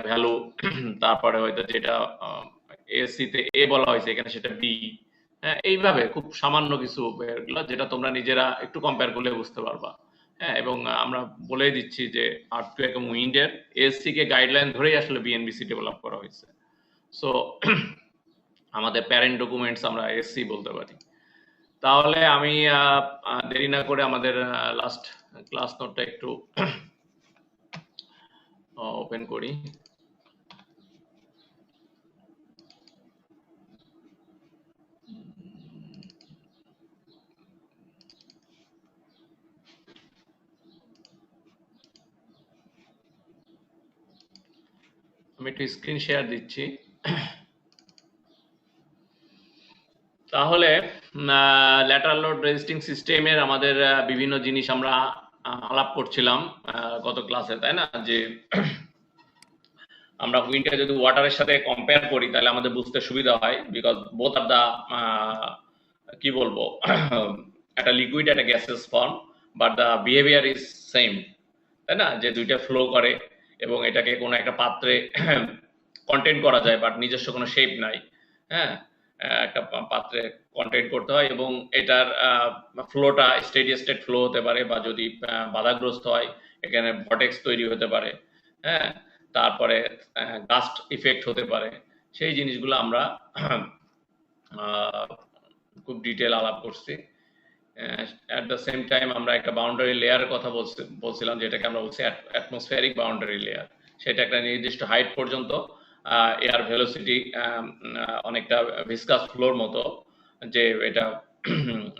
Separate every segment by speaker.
Speaker 1: Value, তারপরে হয়তো যেটা এএসসি তে এ বলা হয়েছে এখানে সেটা বি। হ্যাঁ, এইভাবে খুব সামান্য কিছু এগুলো যেটা তোমরা নিজেরা একটু কম্পেয়ার করলে বুঝতে পারবা। হ্যাঁ, এবং আমরা বলেই দিচ্ছি যে আর্থকুয়েক এবং উইন্ডের এএসসি কে গাইডলাইন ধরেই আসলে বিএনবিসি ডেভেলপ করা হয়েছে। সো আমাদের প্যারেন্ট ডকুমেন্টস আমরা এসসি বলতে পারি। তাহলে আমি দেরি না করে আমাদের লাস্ট ক্লাস নোটটা একটু ওপেন করি। আমি একটু স্ক্রিন শেয়ার দিচ্ছি। তাহলে ল্যাটারাল লোড রেজিস্টিং সিস্টেমের আমাদের বিভিন্ন জিনিস আমরা আলাপ করছিলাম গত ক্লাসে, তাই না? যে আমরা উইন্ডটা যদি ওয়াটারের সাথে কম্পেয়ার করি তাহলে আমাদের বুঝতে সুবিধা হয়, বিকজ বোথ আর দা কি বলবো একটা লিকুইড একটা gases form, but the behaviour is same, তাই না? যে দুইটা ফ্লো করে এবং এটাকে কোনো একটা পাত্রে কন্টেন্ট করা যায়, বাট নিজস্ব কোনো শেপ নাই। হ্যাঁ, একটা পাত্রে কন্টেন্ট করতে হয় এবং এটার ফ্লোটা স্টেডি স্টেট ফ্লো হতে পারে, বা যদি বাধাগ্রস্ত হয় এখানে ভটেক্স তৈরি হতে পারে। হ্যাঁ, তারপরে গাস্ট ইফেক্ট হতে পারে। সেই জিনিসগুলো আমরা খুব ডিটেল আলাপ করছি। অ্যাট দ্য সেম টাইম আমরা একটা বাউন্ডারি লেয়ারের কথা বলছিলাম, যেটাকে আমরা বলছি অ্যাটমসফেরিক বাউন্ডারি লেয়ার। সেটা একটা নির্দিষ্ট হাইট পর্যন্ত এয়ার ভেলোসিটি অনেকটা ভিসকাস ফ্লোর মতো, যে এটা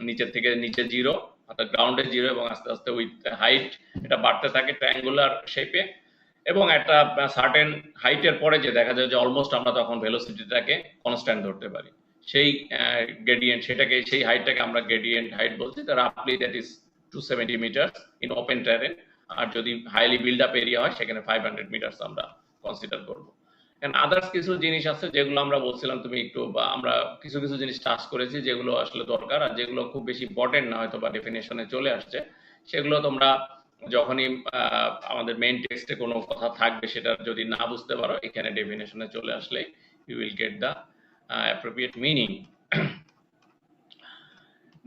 Speaker 1: নিচের থেকে নিচে জিরো, অর্থাৎ গ্রাউন্ডে জিরো, এবং আস্তে আস্তে উইথ হাইট এটা বাড়তে থাকে ট্রায়াঙ্গুলার শেপে, এবং একটা সার্টেন হাইটের পরে যে দেখা যায় যে অলমোস্ট আমরা তখন ভেলোসিটিটাকে কনস্ট্যান্ট ধরতে পারি। সেই গ্রেডিয়েন্ট, সেটাকে সেই হাইটটাকে আমরা গ্রেডিয়েন্ট হাইট বলছি। রাফলি that is 270 metre in open terrain. আর যদি হাইলি বিল্ড আপ এরিয়া হয় সেখানে 500 মিটার আমরা কনসিডার করবো। আদার্স কিছু জিনিস আছে যেগুলো আমরা বলছিলাম, তুমি একটু, বা আমরা কিছু কিছু জিনিস টাচ করেছি যেগুলো আসলে দরকার, আর যেগুলো খুব বেশি ইম্পর্টেন্ট না হয়তো বা ডেফিনেশনে চলে আসছে, সেগুলো তোমরা যখনই আমাদের মেইন টেক্সটে কোনো কথা থাকবে সেটা যদি না বুঝতে পারো, এখানে ডেফিনেশনে চলে আসলে you will get the appropriate meaning.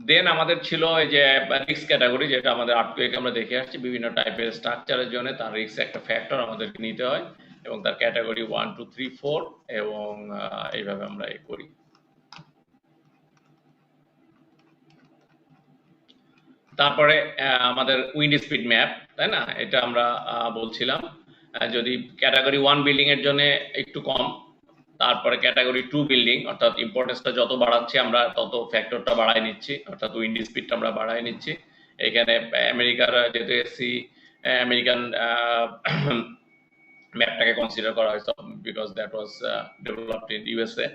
Speaker 1: Then আমাদের ছিল এই যে রিস্ক ক্যাটাগরি, যেটা আমাদের আর্থকুয়েক আমরা দেখে আসছি বিভিন্ন টাইপের স্ট্রাকচারের জন্য তার রিস্ক একটা ফ্যাক্টর আমাদেরকে নিতে হয়, এবং তার ক্যাটাগরি 1, 2, 3, 4, এবং এইভাবে আমরা করি। তারপরে আমাদের উইন্ড স্পিড ম্যাপ, তাই না? এটা আমরা বলছিলাম যদি ক্যাটাগরি 1 বিল্ডিং এর জন্য একটু কম, তারপরে ক্যাটাগরি 2 বিল্ডিং, অর্থাৎ ইম্পর্টেন্সটা যত বাড়াচ্ছি আমরা তত ফ্যাক্টরটা বাড়াই নিচ্ছি, অর্থাৎ উইন্ড স্পিডটা আমরা বাড়াই নিচ্ছি। এখানে আমেরিকার যেহেতু এসি আমেরিকান ম্যাপটাকে কনসিডার করা হয়েছে, because that was developed in USA.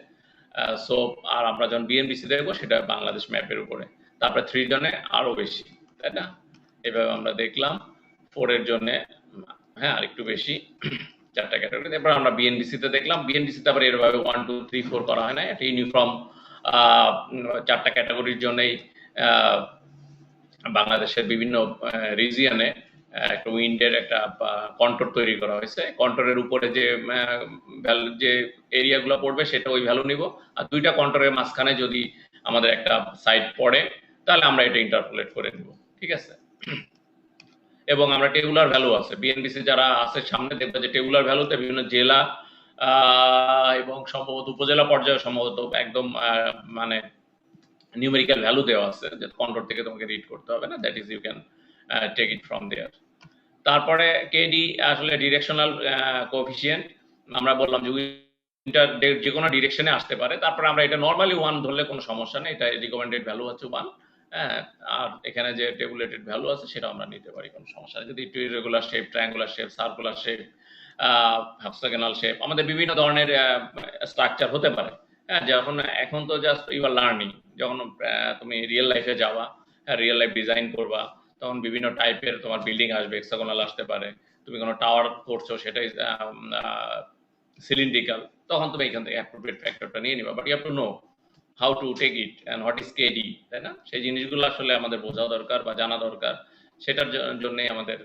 Speaker 1: So আর আমরা যখন বিএনবিসি দেখবো সেটা বাংলাদেশ ম্যাপের উপরে। তারপরে 3 জনে আরো বেশি, তাই না? এভাবে আমরা দেখলাম। 4 এর জন্য হ্যাঁ আর একটু বেশি, 4টা ক্যাটাগরি। তারপর আমরা বিএনবিসি তে দেখলাম, বিএনবিসি তে আবার এরভাবে 1, 2, 3, 4 করা হয় না, একটা ইউনিফর্ম 4টা ক্যাটাগরির জন্যই বাংলাদেশের বিভিন্ন রিজিয়নে একটা উইন্ডের একটা কন্ট্রোল তৈরি করা হয়েছে। কন্ট্রোলের উপরে যে যে এরিয়াগুলো পড়বে সেটা ওই ভ্যালু নিব, আর দুইটা কন্ট্রোলের মাঝখানে যদি আমাদের একটা সাইড পড়ে তাহলে আমরা এটা ইন্টারপোলেট করে নিব, ঠিক আছে? এবং আমরা টেবুলার ভ্যালু আছে বিএনবিসি যারা আছে সামনে দেখবে যে টেবুলার ভ্যালুতে বিভিন্ন জেলা এবং সম্ভবত উপজেলা পর্যায়ে সম্ভবত একদম মানে নিউমেরিক্যাল ভ্যালু দেওয়া আছে, যে কন্ট্রোল থেকে তোমাকে রিড করতে হবে না, that is you can take it from there. তারপরে কেডি আসলে ডিরেকশনাল কোএফিসিয়েন্ট, আমরা বললাম যে উইন্ডটা যে কোনো ডিরেকশনে আসতে পারে। তারপরে আমরা এটা নরমালি 1 ধরলে কোনো সমস্যা নেই, এটা রিকমেন্ডেড ভ্যালু হচ্ছে 1। আর এখানে যে টেবুলেটেড ভ্যালু আছে সেটা আমরা নিতে পারি, কোনো সমস্যা নেই। যদি একটু irregular shape, triangular shape, circular shape, hexagonal shape, আমাদের বিভিন্ন ধরনের স্ট্রাকচার হতে পারে। হ্যাঁ, যখন এখন তো জাস্ট ইউ আর লার্নিং, যখন তুমি রিয়েল লাইফে যাবা, রিয়েল লাইফ ডিজাইন করবা, তখন বিভিন্ন টাইপের তোমার বিল্ডিং আসবে, হেক্সাগোনাল আসতে পারে। তুমি কোনো টাওয়ার করছো সেটাই সিলিন্ড্রিক্যাল, তখন তুমি এখান থেকে অ্যাপ্রোপ্রিয়েট ফ্যাক্টরটা নিয়ে নিবা, but you have to know how to take it and what is KD, তাই না? সেই জিনিসগুলো আসলে আমাদের বোঝা দরকার বা জানা দরকার। সেটার জন্যই আমাদের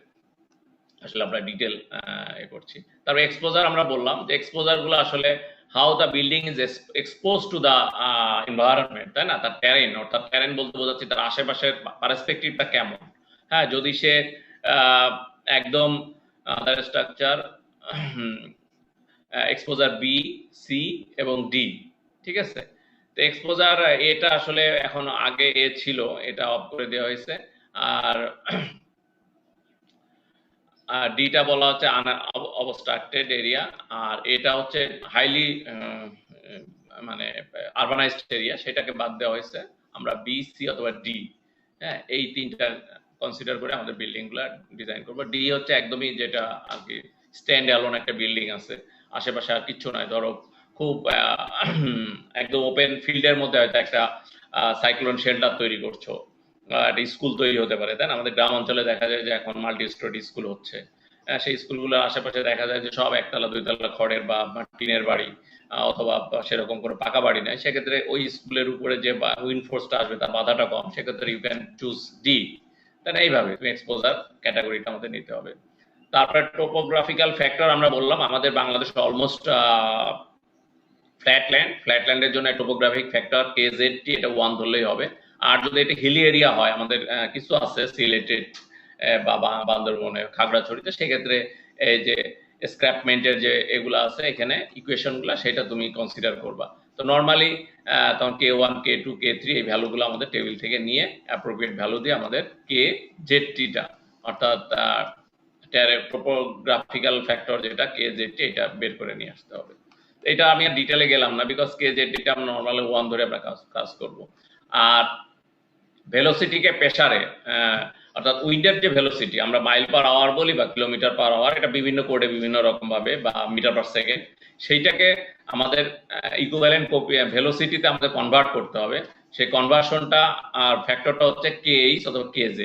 Speaker 1: আসলে আমরা ডিটেল করছি। তারপর এক্সপোজার আমরা বললাম যে এক্সপোজারগুলো আসলে how the building is expose to the environment, তাই না? তার টেরেন, অর্থাৎ টেরেন বলতে বোঝাচ্ছি তার আশেপাশের পার্সপেক্টিভটা কেমন। হ্যাঁ, যদি সে একদম তার স্ট্রাকচার এক্সপোজার বি, সি এবং ডি, ঠিক আছে? তো এক্সপোজার এটা আসলে এখন আগে এ ছিল, এটা অফ করে দেওয়া হয়েছে। আর ডিটা বলা হচ্ছে অবস্ট্রাক্টেড এরিয়া, আর এটা হচ্ছে হাইলি মানে আরবানাইজড এরিয়া, সেটাকে বাদ দেওয়া হয়েছে। আমরা বি, সি অথবা ডি, হ্যাঁ, এই তিনটা কনসিডার করে আমাদের বিল্ডিং গুলা ডিজাইন করবো। ডি হচ্ছে একদমই যেটা আর কি স্ট্যান্ড অ্যালোন একটা বিল্ডিং আছে, আশেপাশে আর কিচ্ছু নাই। ধরো খুব একদম ওপেন ফিল্ডের মধ্যে হয়তো একটা সাইক্লোন শেল্টার তৈরি করছো, একটা স্কুল তৈরি হতে পারে, তাই না? আমাদের গ্রাম অঞ্চলে দেখা যায় যে এখন মাল্টি স্টোরি স্কুল হচ্ছে। সেই স্কুলগুলোর আশেপাশে দেখা যায় যে সব একতলা দুইতলা খড়ের বা টিনের বাড়ি, অথবা সেরকম কোনো পাকা বাড়ি নেই। সেক্ষেত্রে ওই স্কুলের উপরে যে উইন্ডফোর্সটা আসবে তার বাধাটা কম, সেক্ষেত্রে ইউ ক্যান চুজ ডি, তাই না? এইভাবে তুমি এক্সপোজার ক্যাটাগরিটা আমাদের নিতে হবে। তারপরে টোপোগ্রাফিক্যাল ফ্যাক্টর আমরা বললাম আমাদের বাংলাদেশে অলমোস্ট ফ্ল্যাটল্যান্ডের জন্য টোপোগ্রাফিক ফ্যাক্টর কেজেডটি, এটা 1 ধরলেই হবে। আর যদি এটা হিলি এরিয়া হয়, আমাদের কিছু আছে সিলেটেড বা বান্দরবনে খাগড়াছড়িতে, সেক্ষেত্রে এই যে স্ক্র্যাপমেন্টের যে এগুলো আছে এখানে ইকুয়েশনগুলো, সেটা তুমি কনসিডার করবা। তো নর্মালি তখন K1 K2 K3 এই ভ্যালুগুলো আমাদের টেবিল থেকে নিয়ে অ্যাপ্রোপ্রিয়েট ভ্যালু দিয়ে আমাদের KZT-টা, অর্থাৎ টোপোগ্রাফিক্যাল ফ্যাক্টর যেটা KZT, এটা বের করে নিয়ে আসতে হবে। এটা আমি আর ডিটেলে গেলাম না, বিকজ KZT-টা আমরা নর্মালি 1 ধরে আমরা কাজ করব। আর ভেলোসিটিকে প্রেসারে, অর্থাৎ উইন্ডের যে ভেলোসিটি আমরা মাইল পার আওয়ার বলি বা কিলোমিটার পার আওয়ার, এটা বিভিন্ন কোডে বিভিন্ন রকম ভাবে, বা মিটার পার সেকেন্ড, সেইটাকে আমাদের ইকুইভ্যালেন্ট ভেলোসিটিতে আমাদের কনভার্ট করতে হবে। সেই কনভার্সনটা আর ফ্যাক্টরটা হচ্ছে KH অথবা KZ।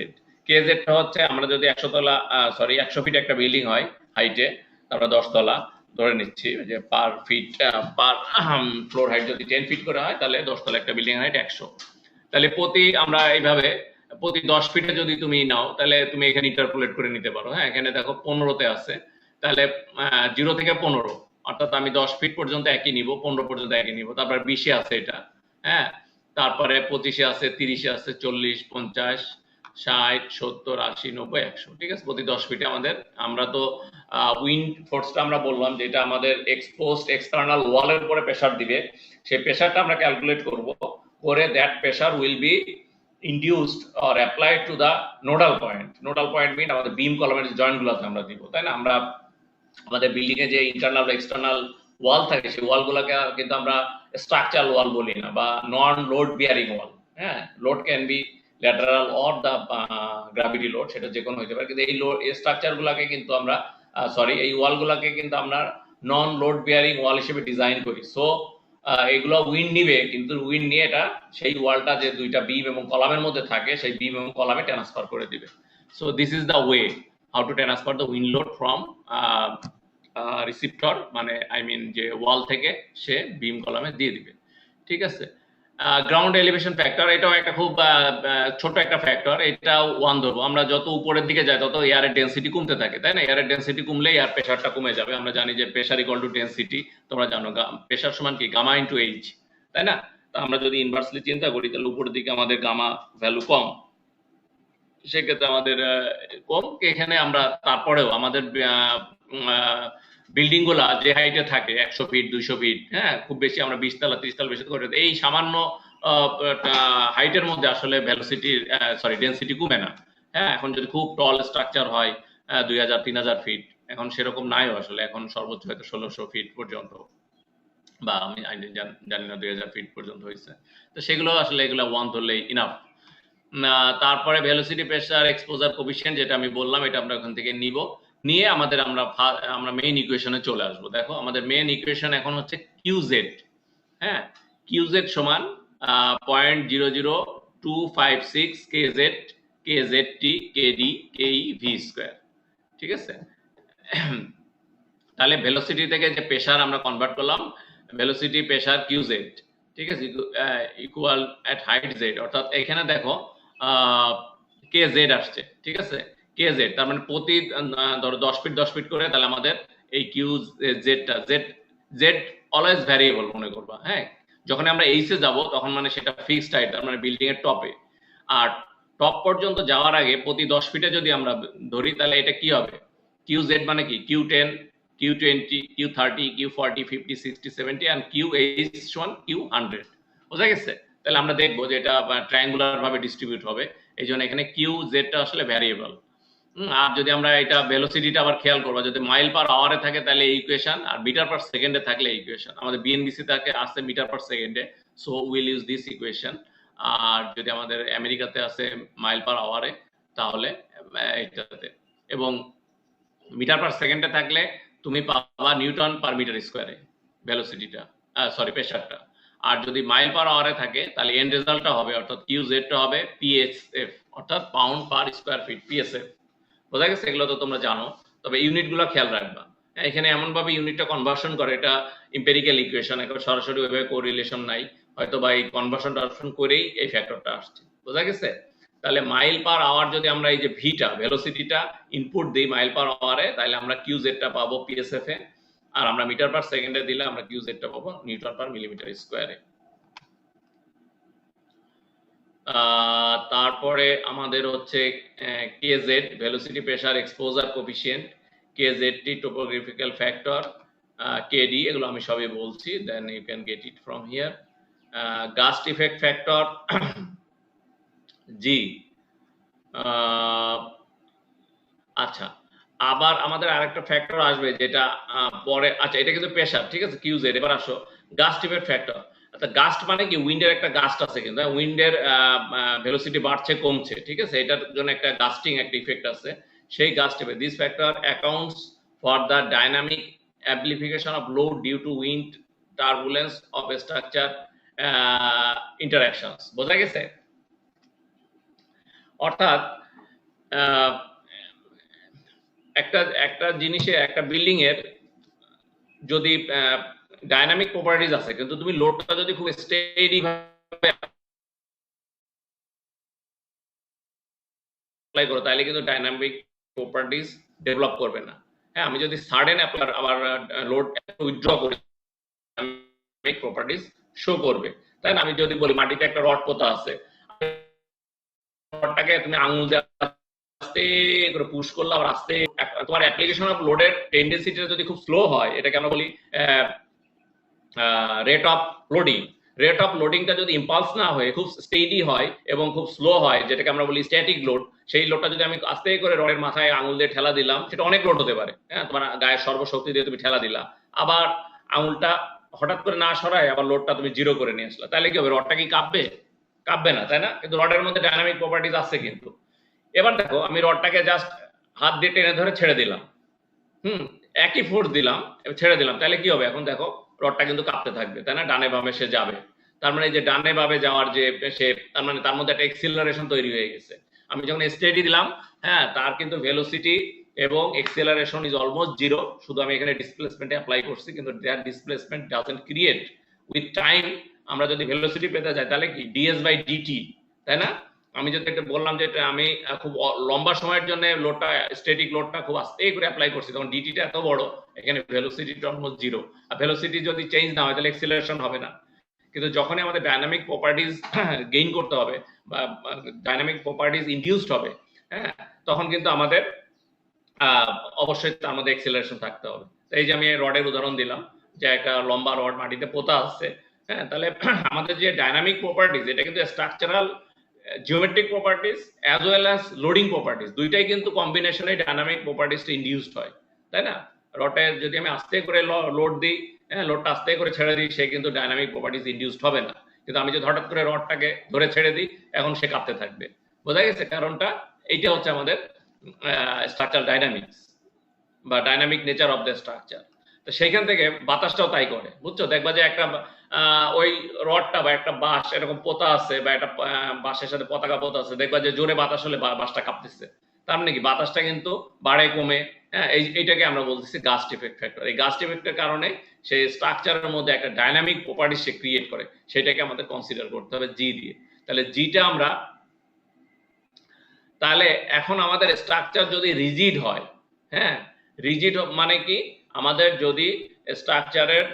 Speaker 1: KZ-টা হচ্ছে আমরা যদি 100 ফিট একটা বিল্ডিং হয় হাইটে, আমরা 10 তলা ধরে নিচ্ছি যে পার ফিট পার ফ্লোর হাইট যদি 10 ফিট করে হয়, তাহলে 10 তলা একটা বিল্ডিং হাইট 100। তাহলে আমরা এইভাবে প্রতি 10 ফিটে যদি তুমি নাও, তাহলে তুমি এখানে ইন্টারপোলেট করে নিতে পারো। হ্যাঁ, এখানে দেখো 15তে আছে, তাহলে 0 থেকে 15, অর্থাৎ আমি 10 ফিট পর্যন্ত একই নিব, 15 পর্যন্ত একই নিব। তারপর 20-এ আছে এটা, হ্যাঁ, তারপরে 25-এ আছে, 30-এ আছে, 40, 50, 60, 70, 80, 90, 100, ঠিক আছে? প্রতি 10 ফিটে আমাদের, আমরা তো উইন্ড ফোর্সটা আমরা বললাম যেটা আমাদের এক্সপোজড এক্সটার্নাল ওয়ালের উপরে প্রেসার দিবে, সেই প্রেসারটা আমরা ক্যালকুলেট করব করে that pressure will be induced or applied to the nodal point. Nodal point mean আমাদের বিম কলামের জয়েন্ট গুলোতে আমরা দিব, তাই না? আমরা আমাদের বিল্ডিং এ যে ইন্টারনাল বা এক্সটার্নাল ওয়াল থাকে, সেই ওয়াল গুলোকে কিন্তু আমরা স্ট্রাকচারাল ওয়াল বলি না, বা নন লোড বিয়ারিং ওয়াল। হ্যাঁ, load can be lateral or the gravity load, সেটা যে কোনো হতে পারে। কিন্তু এই লোড স্ট্রাকচার গুলাকে কিন্তু আমরা এই ওয়াল গুলাকে কিন্তু আমরা নন লোড বিয়ারিং ওয়াল হিসেবে ডিজাইন করি। সো এগুলো উইন্ড নিবে, কিন্তু উইন্ড নিয়ে এটা সেই ওয়ালটা যে দুইটা বিম এবং কলামের মধ্যে থাকে, সেই বিম এবং কলামে ট্রান্সফার করে দিবে। So this is the way how to transfer the wind load from receptor, মানে আই মিন যে ওয়াল থেকে সে বিম কলামে দিয়ে দিবে, ঠিক আছে? গ্রাউন্ড এলিভেশন ফ্যাক্টর, এটাও একটা খুব ছোট একটা ফ্যাক্টর, এটাও 1 ধরবো। আমরা যত উপরের দিকে যাই তত এয়ারের ডেন্সিটি কমতে থাকে, তাই না? এয়ারের ডেন্সিটি কমলে এয়ার প্রেসারটা কমে যাবে। আমরা জানি যে প্রেসার ইকুয়াল টু ডেন্সিটি, তোমরা জানো প্রেসার সমান কি গামা ইনটু এইচ, তাই না? তো আমরা যদি ইনভার্সলি চিন্তা করি, তাহলে উপরের দিকে আমাদের গামা ভ্যালু কম, সেক্ষেত্রে আমাদের কম। এখানে আমরা তারপরেও আমাদের বিল্ডিং গুলা যে হাইটে থাকে 100 ফিট 200 ফিট, হ্যাঁ, খুব বেশি আমরা 20 তলা 30 তলা বেশি করে, এই সামান্য হাইটের মধ্যে আসলে ভেলোসিটির ডেন্সিটি কমে না। হ্যাঁ, এখন যদি খুব টল স্ট্রাকচার হয় 2000-3000 ফিট, এখন সেরকম নাইও আসলে, এখন সর্বোচ্চ হয়তো 1600 ফিট পর্যন্ত, বা আমি জানি না 2000 ফিট পর্যন্ত হয়েছে। তো সেগুলো আসলে এগুলো 1 ধরলেই ইনাফ। তারপরে ভেলোসিটি, প্রেসার, এক্সপোজার কোফিশিয়েন্ট, যেটা আমি বললাম, এটা আমরা ওখান থেকে নিব, নিয়ে আমাদের আমরা মেইন ইকুয়েশনে চলে আসবো। দেখো আমাদের মেইন ইকুয়েশন এখন হচ্ছে QZ। হ্যাঁ, QZ সমান 0.00256 KZ KZT KD KE V square, ঠিক আছে? তাহলে ভেলোসিটি থেকে যে প্রেসার আমরা কনভার্ট করলাম, ভেলোসিটি প্রেসার QZ, ঠিক আছে, ইকুয়াল এট হাইট Z, অর্থাৎ এখানে দেখো KZ আসছে, ঠিক আছে? কে জেড, তার মানে প্রতি ধরো 10 ফিট 10 ফিট করে, তাহলে আমাদের এই কিউ জেডটা জেড জেড অলওয়েজ ভ্যারিয়েবল মনে করবা। হ্যাঁ, যখন আমরা এইচে যাব তখন মানে সেটা ফিক্সড হাইট, তার মানে বিল্ডিং এর টপে। আর টপ পর্যন্ত যাওয়ার আগে প্রতি 10 ফিটে যদি আমরা ধরি, তাহলে এটা কি হবে, কিউ জেড মানে কি Q 10, Q 20, Q 30, Q 40, 50, 60, 70 and Q H সমান কিউ 100। বোঝা গেছে? তাহলে আমরা দেখবো যে এটা ট্রায়াঙ্গুলার ভাবে ডিস্ট্রিবিউট হবে, এই জন্য এখানে কিউ জেডটা আসলে ভ্যারিয়েবল। আর যদি আমরা এটা ভেলোসিটিটা আবার খেয়াল করবো, যদি মাইল পার আওয়ারে থাকে তাহলে এই ইকুয়েশন, আর মিটার পার সেকেন্ডে থাকলে এই ইকুয়েশন। আমাদের বিএনবিসি থাকে আসছে মিটার পার সেকেন্ডে, so will use this equation. আর যদি আমাদের আমেরিকাতে আছে মাইল পার আওয়ারে, তাহলে এটাতে। এবং মিটার পার সেকেন্ডে থাকলে তুমি পাবা নিউটন পার মিটার স্কোয়ারে ভেলোসিটিটা, সরি প্রেসারটা। আর যদি মাইল পার আওয়ারে থাকে তাহলে এন্ড রেজাল্টটা হবে, অর্থাৎ কিউ জেডটা হবে পিএসএফ, অর্থাৎ pound per square feet, PSF. বোঝা গেছে? এগুলো তো তোমরা জানো, তবে ইউনিটগুলো খেয়াল রাখবা। এখানে এমন ভাবে ইউনিটটা কনভার্সন করে, এটা এম্পিরিক্যাল ইকুয়েশন, এখন সরাসরি ওইভাবে কোরিলেশন নাই, হয়তো বা এই কনভার্সন টার্সন করেই এই ফ্যাক্টরটা আসছে। বোঝা গেছে? তাহলে মাইল পার আওয়ার যদি আমরা এই যে ভিটা ভেলোসিটিটা ইনপুট দিই মাইল পার আওয়ারে, তাহলে আমরা কিউ জেডটা পাবো পিএসএফ এ, আর আমরা মিটার পার সেকেন্ডে দিলে আমরা কিউ জেডটা পাবো নিউটন পার মিলিমিটার স্কোয়ারে। তারপরে আমাদের হচ্ছে KZ velocity pressure exposure coefficient, কেজেডটি টোপোগ্রাফিক্যাল ফ্যাক্টর, কেডি, এগুলো আমি সবই বলছি, then you can get it from here. Gust effect factor G. আচ্ছা, আবার আমাদের আরেকটা ফ্যাক্টর আসবে যেটা পরে, আচ্ছা এটা কিন্তু প্রেসার, ঠিক আছে, কিউ জেড। এবার আসো গাস্ট ইফেক্ট ফ্যাক্টর। আচ্ছা, গাস্ট মানে কি, উইন্ডের একটা গাস্ট আছে, কিন্তু উইন্ডের ভেলোসিটি বাড়ছে কমছে, ঠিক আছে, এটার জন্য একটা গাস্টিং একটা ইফেক্ট আছে, সেই gust effect. This factor accounts for the dynamic amplification of load due to wind turbulence of structure interactions. বোঝা গেছে? অর্থাৎ একটা একটা জিনিসে, একটা বিল্ডিং এর যদি ডাইনামিক প্রপার্টিজ আছে, কিন্তু তুমি লোডটা যদি খুব স্টেডি ভাবে অ্যাপ্লাই করো, তাহলে কিন্তু ডাইনামিক প্রপার্টিজ ডেভেলপ করবে না। হ্যাঁ, আমি যদি সাডেন আবার লোড উইথড্র করি, ডাইনামিক প্রপার্টিজ শো করবে, তাই না? আমি যদি বলি মাটিতে একটা রড পোতা আছে, রডটাকে তুমি আঙুল দিয়ে আস্তে করে পুশ করলে, আবার আস্তে, তোমার অ্যাপ্লিকেশন অফ লোডের টেন্ডেন্সিটা যদি খুব স্লো হয়, এটাকে আমরা বলি rate of loading. Rate of লোডিংটা যদি ইম্পালস না হয়ে খুব স্টেডি হয় এবং খুব স্লো হয়, যেটাকে আমরা বলি স্ট্যাটিক লোড, সেই লোডটা যদি আমি আস্তে করে রডের মাথায় আঙুল দিয়ে ঠেলা দিলাম, সেটা অনেক লোড হতে পারে। হ্যাঁ, তোমার গায়ের সর্বশক্তি দিয়ে তুমি ঠেলা দিলা, আবার আঙুলটা হঠাৎ করে না সরায় আবার লোডটা তুমি জিরো করে নিয়ে আসলা, তাহলে কি হবে? রডটা কি কাঁপবে? কাঁপবে না, তাই না? কিন্তু রডের মধ্যে ডাইনামিক প্রপার্টিজ আছে কিন্তু। এবার দেখো, আমি রডটাকে জাস্ট হাত দিয়ে টেনে ধরে ছেড়ে দিলাম, একই ফোর্স দিলাম, ছেড়ে দিলাম, তাহলে কি হবে? এখন দেখো রডটা কিন্তু কাঁপতে থাকবে, তাই না? ডানে বামে সে যাবে, তার মানে যে ডানে বামে যাওয়ার যে সে, তার মানে তার মধ্যে একটা এক্সিলারেশন তৈরি হয়ে গেছে। আমি যখন স্টেডি দিলাম, হ্যাঁ, তার কিন্তু ভেলোসিটি এবং এক্সিলারেশন ইজ অলমোস্ট জিরো, শুধু আমি এখানে ডিসপ্লেসমেন্টে অ্যাপ্লাই করছি, কিন্তু that displacement doesn't create with time. আমরা যদি ভেলোসিটি পেতে যাই তাহলে কি ডিএস বাই ডিটি, তাই না? আমি যদি একটা বললাম যে আমি খুব লম্বা সময়ের জন্য লোডটা, স্ট্যাটিক লোডটা খুব আস্তে করে অ্যাপ্লাই করছি, তখন ডিটিটা এত বড়, এখানে ভেলোসিটিটা অলমোস্ট জিরো। আর ভেলোসিটি যদি চেঞ্জ না হয় তাহলে এক্সিলারেশন হবে না। কিন্তু যখনই আমাদের ডাইনামিক প্রপার্টিজ গেইন করতে হবে বা ডাইনামিক প্রপার্টিজ ইনডিউসড হবে, হ্যাঁ, তখন কিন্তু আমাদের অবশ্যই তার মধ্যে এক্সিলারেশন থাকতে হবে। এই যে আমি রডের উদাহরণ দিলাম, যে একটা লম্বা রড মাটিতে পোতা আছে, হ্যাঁ, তাহলে আমাদের যে ডাইনামিক প্রপার্টিজ, এটা কিন্তু structural geometric properties as well as loading properties, দুইটাই কিন্তু কম্বিনেশনে ডাইনামিক প্রপার্টিজটা ইনডিউসড হয়, তাই না? রডে যদি আমি আস্তে করে লোড দিই, হ্যাঁ, লোডটা আস্তে করে ছেড়ে দিই, সে কিন্তু ডাইনামিক প্রপার্টিজ ইনডিউসড হবে না। কিন্তু আমি যদি হঠাৎ করে রডটাকে ধরে ছেড়ে দিই, এখন সে কাঁপতে থাকবে। বোঝা গেছে? কারণটা এইটা হচ্ছে আমাদের স্ট্রাকচারাল ডাইনামিক্স বা dynamic nature of the structure. তো সেইখান থেকে বাতাসটাও তাই করে, বুঝছো? দেখবা যে একটা ওই রডটা বা একটা বাঁশ এরকম পোতা আছে, বা একটা বাঁশের সাথে পতাকা পোতা আছে, দেখবা যে জোরে বাতাস হলে বাঁশটা কাঁপতেছে, তার মানে কি বাতাসটা কিন্তু বাড়ে কমে। হ্যাঁ, এইটাকে আমরা বলতেছি গাস্ট ইফেক্ট ফ্যাক্টর। এই গাস্ট ইফেক্টের কারণে সেই স্ট্রাকচারের মধ্যে একটা ডাইনামিক প্রপার্টি সে ক্রিয়েট করে, সেটাকে আমাদের কনসিডার করতে হবে জি দিয়ে। তাহলে জিটা আমরা তাহলে এখন আমাদের স্ট্রাকচার যদি রিজিড হয়, হ্যাঁ, রিজিড মানে কি, আমাদের যদি স্ট্রাকচারের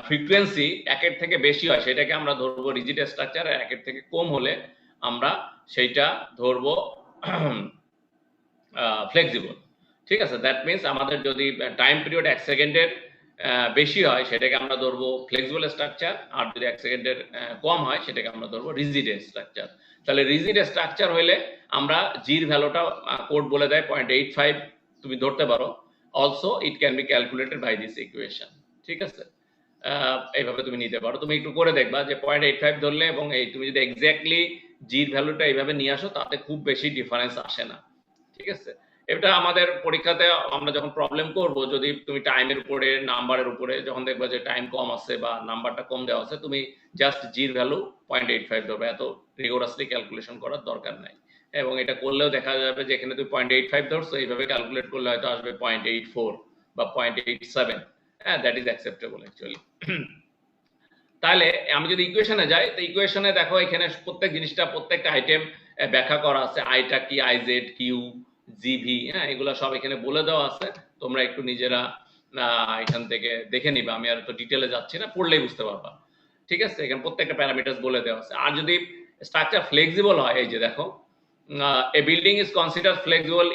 Speaker 1: ফ্রিকোয়েন্সি একের থেকে বেশি হয় সেটাকে আমরা ধরবো রিজিড স্ট্রাকচার, আর একের থেকে কম হলে আমরা সেইটা ধরবো ফ্লেক্সিবল। ঠিক আছে, দ্যাট মিনস আমাদের যদি টাইম পিরিয়ড 1 সেকেন্ডের বেশি হয় সেটাকে আমরা ধরবো ফ্লেক্সিবল স্ট্রাকচার, আর যদি 1 সেকেন্ডের কম হয় সেটাকে আমরা ধরবো রিজিড স্ট্রাকচার। তাহলে রিজিড স্ট্রাকচার হইলে আমরা জির ভ্যালুটা কোড বলে দেয় 0.85 তুমি ধরতে পারো। Also it can be calculated by this equation. ঠিক আছে, এইভাবে তুমি নিতে পারো। তুমি একটু করে দেখবা যে 0.85 ধরলে এবং এই তুমি যদি এক্স্যাক্টলি জির ভ্যালুটা এইভাবে নিয়ে আসো তাতে খুব বেশি ডিফারেন্স আসে না। ঠিক আছে, এটা আমাদের পরীক্ষাতে আমরা যখন প্রবলেম করব, যদি তুমি টাইমের উপরে নাম্বারের উপরে যখন দেখবা যে টাইম কম আছে বা নাম্বারটা কম দেওয়া আছে, তুমি জাস্ট জির ভ্যালু 0.85 ধরবে, এত রিগোরাসলি ক্যালকুলেশন করার দরকার নাই। এবং এটা করলেও দেখা যাবে যে এখানে তুমি 0.85 ধরছো, এইভাবে ক্যালকুলেট করলে হয়তো আসবে 0.84 বা 0.87। হ্যাঁ, দ্যাট ইজ অ্যাকসেপ্টেবল অ্যাকচুয়ালি। তাহলে আমি যদি ইকুয়েশনে যাই, তো ইকুয়েশনে দেখো এখানে প্রত্যেক জিনিসটা, প্রত্যেকটা আইটেম ব্যাখ্যা করা আছে। আইটা কি, আইজেড, কিউ, জিভি, হ্যাঁ, এগুলো সব এখানে বলে দেওয়া আছে। তোমরা একটু নিজেরা এখান থেকে দেখে নিবা, আমি আর তো ডিটেলে যাচ্ছি না, পড়লেই বুঝতে পারবা। ঠিক আছে, এখানে প্রত্যেকটা প্যারামিটার্স বলে দেওয়া আছে। আর যদি স্ট্রাকচার ফ্লেক্সিবল হয়, এই যে দেখো, a building is considered flexible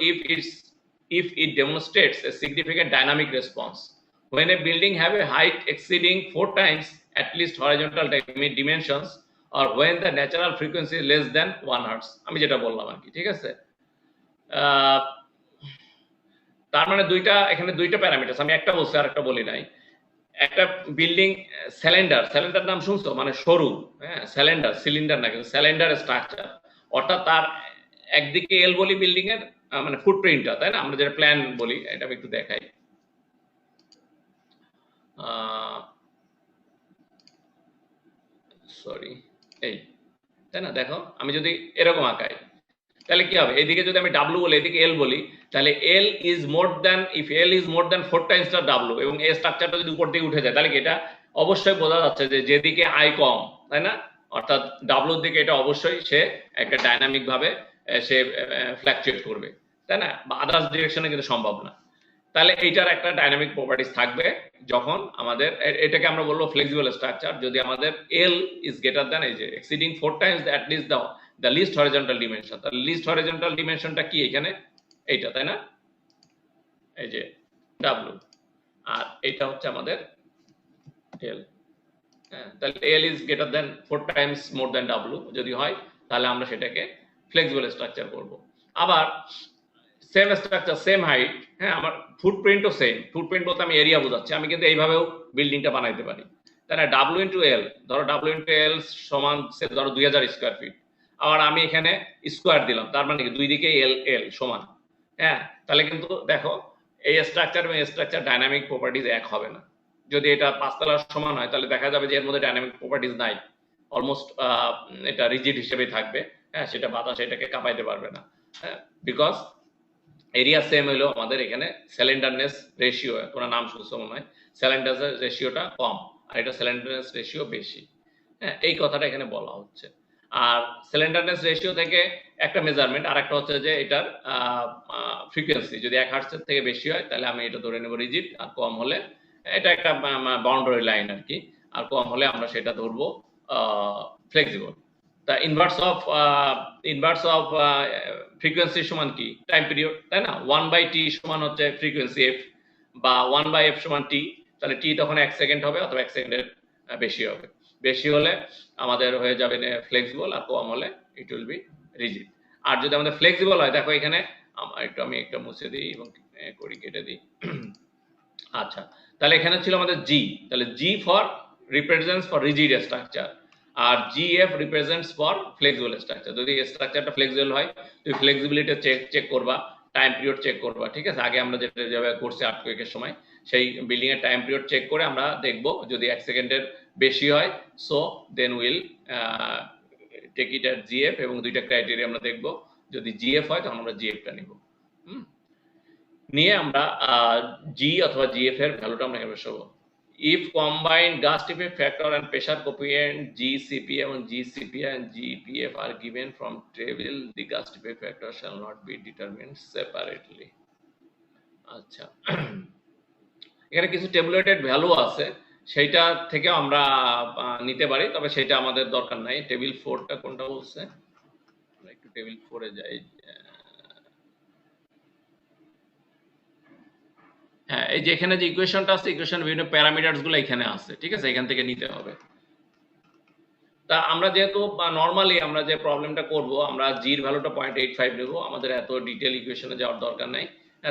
Speaker 1: if it demonstrates a significant dynamic response. When a building have a height exceeding 4 times at least horizontal dimensions, or when the natural frequency is less than 1 Hz. আমি যেটা বললাম আর কি। ঠিক আছে, তার মানে এখানে দুইটা প্যারামিটার, আমি একটা বলছি আর একটা বলি নাই। একটা বিল্ডিং সিলিন্ডার নাম শুনছো, মানে সরু, হ্যাঁ, সিলিন্ডার না, কিন্তু সিলিন্ডার স্ট্রাকচার, অর্থাৎ তার একদিকে এল বলি বিল্ডিং এর মানে ফুটপ্রিন্টটা, তাই না, আমরা যেটা প্ল্যান বলি, এটা আমি একটু দেখাই। সরি, এই, তাই না, দেখো আমি যদি এরকম আঁকাই তাহলে কি হবে, এইদিকে যদি আমি ডাব্লু বলি, এদিকে এল বলি, তাহলে এল is more than, if L is more than 4 Times the W, এবং এই স্ট্রাকচারটা যদি উপর দিকে উঠে যায়, তাহলে কি এটা অবশ্যই বোঝা যাচ্ছে যে যেদিকে আই কম, তাই না, অর্থাৎ ডাব্লুর দিকে এটা অবশ্যই সে একটা ডাইনামিক ভাবে সে ফ্ল্যাকচুয়েট করবে, তাই না, বা আদার্স ডিরেকশনে কিন্তু সম্ভব না। তাহলে এইটার একটা ডাইনামিক প্রপার্টিস থাকবে যখন আমাদের, এটাকে আমরা বলবো ফ্লেক্সিবল স্ট্রাকচার, যদি আমাদের এল ইজ গ্রেটার দ্যান, এই যে exceeding 4 times at least the least horizontal dimension. তাহলে লিস্ট হরিজন্টাল ডিমেনশনটা কি এখানে, এইটা, তাই না, এই যে ডাব্লু, আর এটা হচ্ছে আমাদের এল। হ্যাঁ, তাহলে এল is greater than 4 times more than W যদি হয়, তাহলে আমরা সেটাকে ফ্লেক্সিবল স্ট্রাকচার করব। আবার সেম স্ট্রাকচার, সেম হাইট, হ্যাঁ, আমার ফুটপ্রিন্টও সেম, ফুটপ্রিন্ট বলতে আমি এরিয়া বোঝাচ্ছি, আমি কিন্তু এইভাবেও বিল্ডিংটা বানাইতে পারি। তাহলে ডাব্লু ইন্টু এল, ধরো ডাব্লু ইন্টু এল সমান ধরো 2000 স্কোয়ার ফিট, আবার আমি এখানে স্কোয়ার দিলাম, তার মানে কি দুই দিকে এল এল সমান। হ্যাঁ, তাহলে কিন্তু দেখো এই স্ট্রাকচার এবং স্ট্রাকচার ডাইনামিক প্রপার্টিজ এক হবে না। যদি এটা 5 তলার সমান হয় তাহলে দেখা যাবে যে এর মধ্যে ডাইনামিক প্রপার্টিজ নাই, অলমোস্ট এটা রিজিড হিসেবেই থাকবে। হ্যাঁ, সেটা বাতাস এটাকে কাঁপাইতে পারবে না, হ্যাঁ, বিকজ এরিয়া সেম হলো, আমাদের এখানে স্যালেন্ডারনেস রেশিও, তোমরা নাম শুনছো মনে হয়, স্যালেন্ডারনেস রেশিওটা কম, আর এটা স্যালেন্ডারনেস রেশিও বেশি। হ্যাঁ, এই কথাটা এখানে বলা হচ্ছে। আর স্যালেন্ডারনেস রেশিও থেকে একটা মেজারমেন্ট, আর একটা হচ্ছে যে এটার ফ্রিকোয়েন্সি যদি 1 হার্টজের থেকে বেশি হয় তাহলে আমি এটা ধরে নেব রিজিড, আর কম হলে এটা একটা বাউন্ডারি লাইন আর কি, আর কম হলে আমরা সেটা ধরবো ফ্লেক্সিবল। তা ইনভার্স অফ ফ্রিকোয়েন্সি সমান কি, টাইম পিরিয়ড, তাই না, 1/t সমান হচ্ছে ফ্রিকোয়েন্সি এফ, বা 1/f সমান টি, তাহলে টি তখন 1 সেকেন্ড হবে অথবা 1 সেকেন্ডের বেশি হবে। বেশি হলে আমাদের হয়ে যাবে ফ্লেক্সিবল, আর কম হলে ইট উইল বি রিজিড। আর যদি আমাদের ফ্লেক্সিবল হয়, দেখো এখানে আমি একটা মুছে দিই এবং করি, কেটে দিই। আচ্ছা, তাহলে এখানে ছিল আমাদের জি, তাহলে G for represents for rigid structure, আর GF represents for flexible structure. যদি স্ট্রাকচারটা ফ্লেক্সিবল হয় তুমি ফ্লেক্সিবিলিটি চেক করবা, টাইম পিরিয়ড চেক করবা। ঠিক আছে, আগে আমরা যেটা যেভাবে করছি আর্থকুয়েকের সময়, সেই বিল্ডিং এর টাইম পিরিয়ড চেক করে আমরা দেখব, যদি 1 সেকেন্ডের বেশি হয় so then will take it at GF, এবং দুইটা ক্রাইটেরিয়া আমরা দেখব, যদি জিএফ হয় তখন আমরা জিএফটা নিব। নিয়ে আমরা জি অথবা জিএফ এর ভ্যালুটা আমরা এখানে বসাবো। if combined gas tipping factor and pressure coefficient GCPA and GCPA and GPF are given from table, the gas tipping factor shall not be determined separately. আচ্ছা, এখানে কিছু টেবুলেটেড ভ্যালু আছে, সেইটা থেকে আমরা নিতে পারি, তবে সেটা আমাদের দরকার নাই। টেবিল 4টা কোনটা বলছে, আমরা একটু টেবিল 4-এ যাই। হ্যাঁ, এই যে এখানে যে ইকুয়েশনটা আছে, ইকুয়েশন বিভিন্ন প্যারামিটারস গুলো এখানে আছে, ঠিক আছে, এখান থেকে নিতে হবে। তা আমরা যেহেতু নর্মালি আমরা যে প্রবলেমটা করব, আমরা জি এর ভ্যালুটা 0.85 নেব, আমাদের এত ডিটেইল ইকুয়েশনে যাওয়ার দরকার নাই।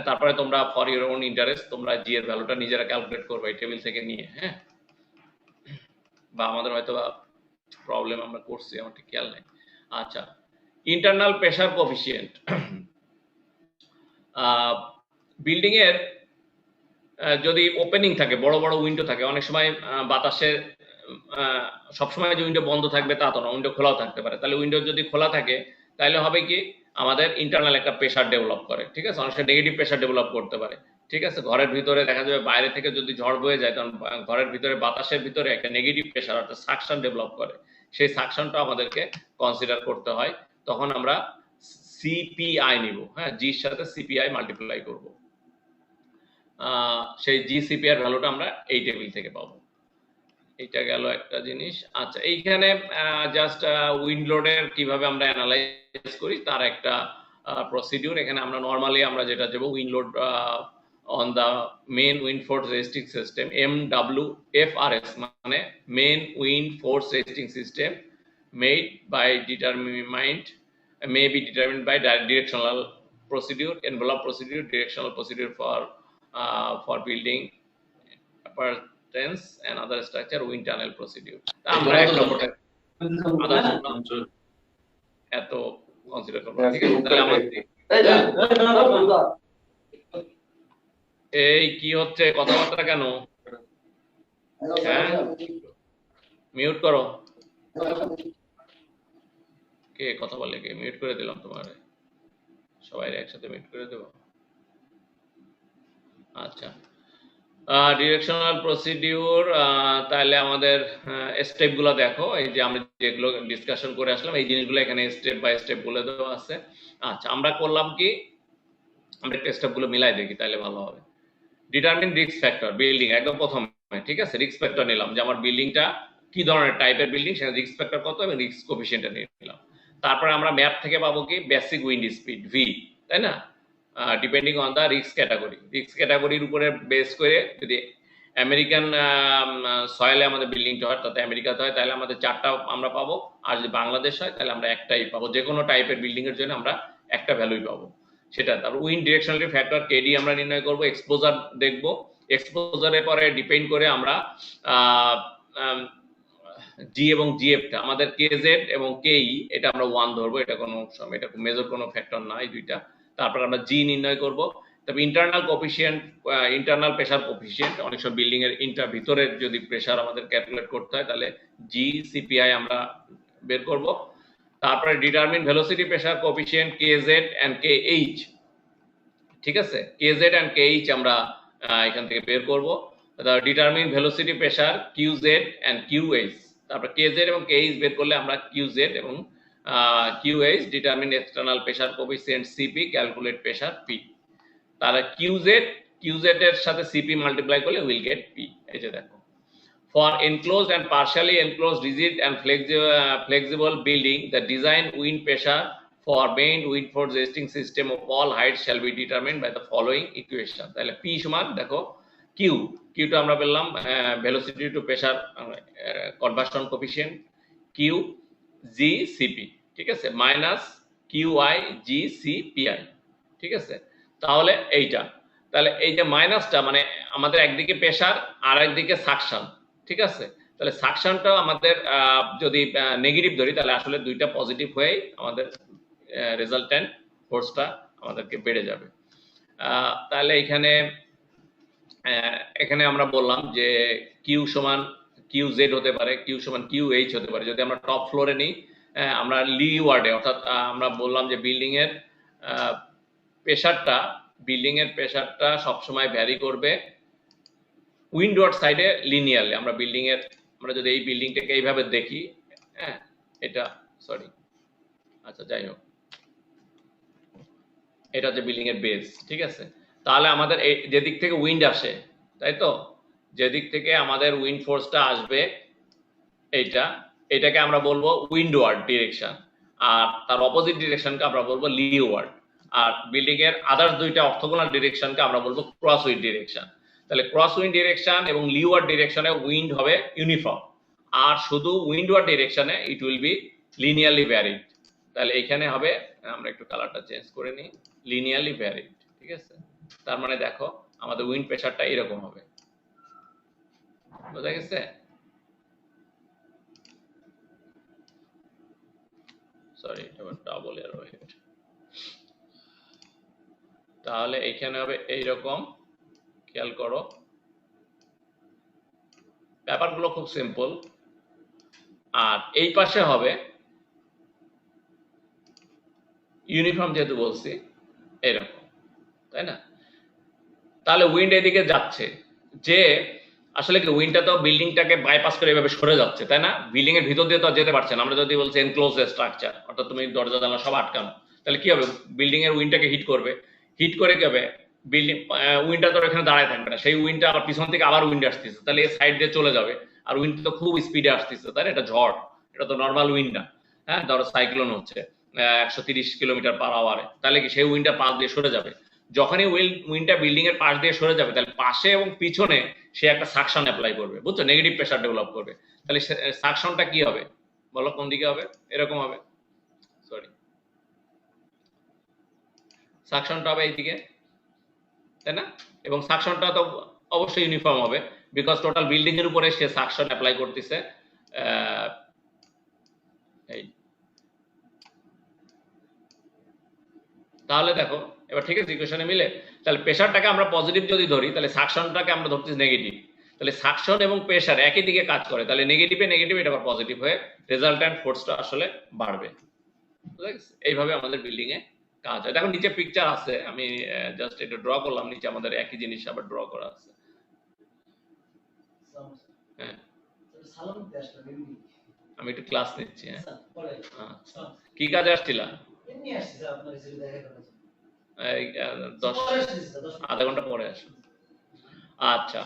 Speaker 1: তারপরে তোমরা ফর ইওর ওন ইন্টারেস্ট তোমরা জি এর ভ্যালুটা নিজেরা ক্যালকুলেট করবে এই টেবিল থেকে নিয়ে। হ্যাঁ, বা আমাদের হয়তো প্রবলেম আমরা করছি, আমার ঠিক খেয়াল নেই। আচ্ছা, ইন্টারনাল প্রেসার কোএফিসিয়েন্ট। বিল্ডিং এর যদি ওপেনিং থাকে, বড় বড় উইন্ডো থাকে, অনেক সময় বাতাসের সবসময় যে উইন্ডো বন্ধ থাকবে তা তো না, উইন্ডো খোলাও থাকতে পারে। তাহলে উইন্ডো যদি খোলা থাকে তাহলে হবে কি, আমাদের ইন্টারনাল একটা প্রেসার ডেভেলপ করে, ঠিক আছে, অনেক সময় নেগেটিভ প্রেসার ডেভেলপ করতে পারে, ঠিক আছে। ঘরের ভিতরে দেখা যাবে বাইরে থেকে যদি ঝড় বয়ে যায়, তখন ঘরের ভিতরে বাতাসের ভিতরে একটা নেগেটিভ প্রেসার অর্থাৎ সাকশন ডেভেলপ করে, সেই সাকশনটা আমাদেরকে কনসিডার করতে হয়। তখন আমরা সিপিআই নিব, হ্যাঁ, জির সাথে সিপিআই মাল্টিপ্লাই করব, সেই জিসিপি এর ভ্যালুটা আমরা এই টেবিল থেকে পাবো। এটা গেল একটা জিনিস। আচ্ছা, এইখানে জাস্ট উইন্ড লোডের কিভাবে আমরা অ্যানালাইজ করি তার একটা প্রসিডিউর। এখানে আমরা নরমালি আমরা যেটা দেব, wind load on the main wind force resisting system, MWFRS, মানে main wind force resisting system made by may be determined by directional procedure, envelope procedure, directional procedure for building appurtenance and other structure, wind tunnel procedure. আমরা এক নম্বরটা এত consider করব, ঠিক আছে। তাহলে আমাদের এই কি হচ্ছে, কথাবার্তা কেন? হ্যাঁ, মিউট করো। কে কথা বলে? কে মিউট করে দিলাম তোমারে? সবাই একসাথে মিউট করে দেব। আচ্ছা, ডিরেকশনাল প্রসিডিউর, তাহলে আমাদের স্টেপগুলো দেখো, এই যে আমরা যেগুলো ডিসকাশন করে আসলাম এই জিনিসগুলো এখানে স্টেপ বাই স্টেপ বলে দেওয়া আছে। আচ্ছা, আমরা করলাম কি, আমরা স্টেপগুলো মিলাই দেখি তাহলে ভালো হবে। ডিটারমিন রিস্ক ফ্যাক্টর বিল্ডিং, একদম প্রথমে, ঠিক আছে, রিস্ক ফ্যাক্টর নিলাম যে আমার বিল্ডিংটা কি ধরনের টাইপের বিল্ডিং, সেটা রিস্ক ফ্যাক্টর কত এবং রিস্ক কোএফিসিয়েন্টটা নিলাম। তারপরে আমরা ম্যাপ থেকে পাবো কি, বেসিক উইন্ড স্পিড ভি, তাই না, depending on the risk category. Risk ক্যাটাগরির উপরে বেস করে যদি আমেরিকান সয়েলে আমাদের বিল্ডিংটা হয়, তাতে আমেরিকাতে হয়, তাহলে আমাদের 4টা আমরা পাবো, আর যদি বাংলাদেশ হয় তাহলে আমরা একটাই পাবো। যে কোনো টাইপের বিল্ডিং এর জন্য আমরা একটা ভ্যালুই পাবো সেটা। তারপর উইন্ড ডিরেকশনালিটি ফ্যাক্টর কেডি আমরা নির্ণয় করব, এক্সপোজার দেখব, এক্সপোজারের পরে ডিপেন্ড করে আমরা জি এবং জিএফটা আমাদের কেজেড এবং কেই এটা আমরা 1 ধরবো, এটা কোনো সময় এটা মেজর কোনো ফ্যাক্টর না এই দুইটা। তারপর আমরা জি নির্ণয় করব। তবে internal coefficient, internal pressure coefficient, অনেক সময় বিল্ডিং এর ভিতরের যদি প্রেসার আমাদের ক্যালকুলেট করতে হয় তাহলে জি সিপিআই আমরা বের করব। তারপরে determine velocity pressure coefficient KZ and KH, ঠিক আছে, কেজেড এন্ড কেএইচ আমরা এখান থেকে বের করব। Determine velocity pressure QZ and QH, তারপর কেজেড এবং কেএইচ বের করলে আমরা কিউজেড এবং QH, determine external pressure coefficient CP, calculate pressure P. তাহলে কিউজেড এর সাথে সিপি মাল্টিপ্লাই করলে উইল গেট পি। এই যে দেখো, for enclosed and partially enclosed rigid and flexible building, the design wind pressure for main wind force resisting system of all heights shall be determined by the following equation. তাহলে P সমান দেখো কিউটা আমরা পেলাম velocity to pressure conversion coefficient Q G CP, ঠিক আছে, minus QI জি CPI, ঠিক আছে। তাহলে এইটা, তাহলে এই যে মাইনাসটা মানে আমাদের একদিকে প্রেসার আর একদিকে সাকশন, ঠিক আছে। তাহলে সাকশনটা আমাদের যদি নেগেটিভ ধরি তাহলে আসলে দুইটা পজিটিভ হয়ে আমাদের রেজাল্টেন্ট ফোর্সটা আমাদেরকে বেড়ে যাবে। তাহলে এখানে আমরা বললাম যে কিউ সমান কিউ জেড হতে পারে, কিউ সমান কিউ এইচ হতে পারে। যদি আমরা টপ ফ্লোরে নিই, আমরা লিওয়ার্ডে, অর্থাৎ আমরা বললাম যে বিল্ডিং এর প্রেসারটা সবসময় ভ্যারি করবে উইন্ডওয়ার্ড সাইডে লিনিয়ারলি আমরা বিল্ডিং এর, আমরা যদি এই বিল্ডিংটাকে এইভাবে দেখি, হ্যাঁ এটা সরি, আচ্ছা যাই হোক, এটা হচ্ছে বিল্ডিং এর বেস, ঠিক আছে। তাহলে আমাদের যে দিক থেকে উইন্ড আসে, তাই তো, যে দিক থেকে আমাদের উইন্ড ফোর্সটা আসবে, এটাকে আমরা বলবো উইন্ডওয়ার্ড ডিরেকশন, আর তার অপোজিট ডিরেকশনকে আমরা বলবো লিওয়ার্ড, আর বিল্ডিং এর আদার্স দুইটা অর্থোগোনাল ডিরেকশনকে আমরা বলবো ক্রস উইন্ড ডিরেকশন। তাহলে ক্রস উইন্ড ডিরেকশন এবং লিওয়ার্ড ডিরেকশনে উইন্ড হবে ইউনিফর্ম, আর শুধু উইন্ডওয়ার্ড ডিরেকশনে it will be linearly varied. তাহলে এখানে হবে, আমরা একটু কালারটা চেঞ্জ করে নিই, লিনিয়ারলি ভ্যারিড, ঠিক আছে। তার মানে দেখো আমাদের উইন্ড প্রেসারটা এরকম হবে, বোঝা গেছে? সরি, এটা ডাবল এরর হয়ে গেছে। তাহলে এখানে হবে এইরকম, খেয়াল করো, ব্যাপারগুলো খুব সিম্পল। আর এই পাশে হবে ইউনিফর্ম, যেহেতু বলছি এরকম, তাই না? তাহলে উইন্ড এদিকে যাচ্ছে, যে আসলে কি উইন্ডটা তো বিল্ডিংটাকে বাইপাস করে এভাবে সরে যাচ্ছে, তাই না? বিল্ডিং এর ভিতর দিয়ে তো যেতে পারছে না। আমরা যদি বলছি এনক্লোজ স্ট্রাকচার, অর্থাৎ তুমি দরজা জানলা সব আটকানো, তাহলে কি হবে? বিল্ডিং এর উইন্ডটাকে হিট করবে, হিট করে কি হবে? বিল্ডিং উইন্ডটা তো এখানে দাঁড়ায় থাকবে না, সেই উইন্ডটা আবার পিছন থেকে আবার উইন্ড আসতেছে, তাহলে এই সাইড দিয়ে চলে যাবে। আর উইন্ড তো খুব স্পিডে আসতেছে, তাই না? এটা ঝড়, এটা তো নর্মাল উইন্ড না। হ্যাঁ, ধরো সাইক্লোন হচ্ছে 130 কিলোমিটার/আওয়ারে, তাহলে কি সেই উইন্ডটা পাশ দিয়ে সরে যাবে। যখনই উইন্ডটা বিল্ডিং এর পাশ দিয়ে সরে যাবে, তাহলে পাশে এবং পিছনে সে একটা সাকশন অ্যাপ্লাই করবে, বুঝছো? নেগেটিভ প্রেসার ডেভেলপ করবে। তাহলে সাকশনটা কি হবে বলো, কোন দিকে হবে? এরকম হবে, সরি, সাকশনটা হবে এইদিকে, তাই না? এবং সাকশনটা তো অবশ্যই ইউনিফর্ম হবে, বিকজ টোটাল বিল্ডিং এর উপরে সে সাকশন অ্যাপ্লাই করতেছে। এই তাহলে দেখো এবার ঠিক আছে, ইকুয়েশনে মিলে। তাহলে প্রেসারটাকে আমরা পজিটিভ যদি ধরি, তাহলে সাকশনটাকে আমরা ধরতেছি নেগেটিভ। তাহলে সাকশন এবং প্রেসার একই দিকে কাজ করে, তাহলে নেগেটিভে নেগেটিভ, এটা আবার পজিটিভ হয়ে রেজাল্ট্যান্ট ফোর্সটা আসলে বাড়বে। বুঝা গেছে? এইভাবে আমাদের বিল্ডিং এ কাজ হয়। দেখো নিচে পিকচার আছে, আমি জাস্ট এটা ড্র করলাম, নিচে আমাদের একই জিনিস আবার ড্র করা আছে। হ্যাঁ, আমি একটু ক্লাস নিচ্ছি। হ্যাঁ, আচ্ছা, কি কাজে আসছিলা? আধা ঘন্টা পরে আসো। আচ্ছা,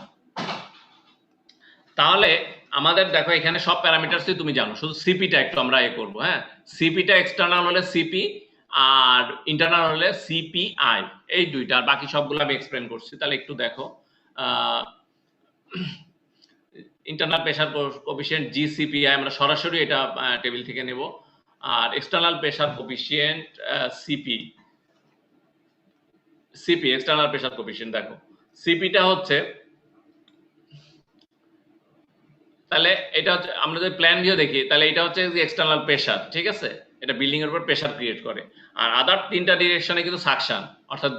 Speaker 1: তাহলে আমাদের দেখো এখানে সব প্যারামিটারসই তুমি জানো, শুধু সিপিটা একটু আমরা করবো। হ্যাঁ, সিপিটা এক্সটার্নাল হলে সিপি, আর ইন্টারনাল হলে সিপিআই, এই দুইটা, আর বাকি সবগুলো আমি এক্সপ্লেন করছি। তাহলে একটু দেখো, ইন্টারনাল প্রেসার কোএফিসিয়েন্ট জিসিপিআই আমরা সরাসরি এটা টেবিল থেকে নেব, আর external pressure coefficient CP external pressure coefficient. দেখো সিপিটা হচ্ছে, তাহলে এটা হচ্ছে, আমরা যদি প্ল্যান ভিউ দেখি, তাহলে এটা হচ্ছে এক্সটার্নাল প্রেসার, ঠিক আছে? এটা বিল্ডিং এর উপর প্রেসার ক্রিয়েট করে। আর আদার তিনটা ডিরেকশনে কিন্তু সাকশন, অর্থাৎ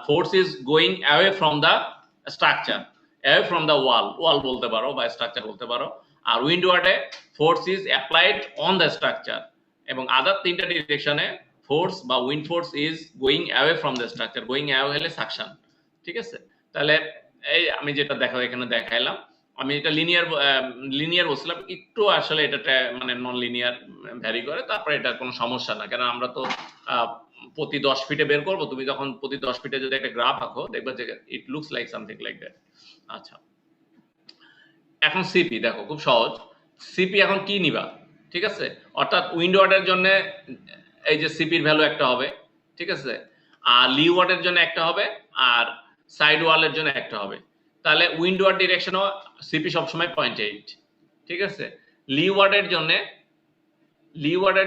Speaker 1: force is going away from the structure, away from the wall বলতে পারো, বা স্ট্রাকচার বলতে পারো। আর উইন্ডওয়ার্ডে force is applied on the structure, এবং আদার তিনটা ডিরেকশনে ফোর্স বা wind force is going away from the structure, going away হলে সাকশন, ঠিক আছে? তাহলে এই আমি যেটা দেখাও এখানে দেখাইলাম, আমি এটা লিনিয়ার বলছিলাম, একটু আসলে এটা মানে নন লিনিয়ার ভ্যারি করে, তারপরে এটা কোনো সমস্যা না, কারণ আমরা তো প্রতি 10 ফিটে বের করবো। তুমি যখন প্রতি 10 ফিটে যদি একটা গ্রাফ আঁকো, দেখবে যে it looks like something like that. আচ্ছা, এখন সিপি দেখো খুব সহজ। সিপি এখন কি নিবা, ঠিক আছে? অর্থাৎ উইন্ডওয়ার্ডের জন্য এই যে সিপির ভ্যালু একটা হবে, ঠিক আছে? আর লিওয়ার্ডের জন্য একটা হবে, আর সাইড ওয়ালের জন্য একটা হবে। তাহলে উইন্ডওয়ার্ড ডিরেকশনও সিপি সবসময় 0.8, ঠিক আছে? লিওয়ার্ডের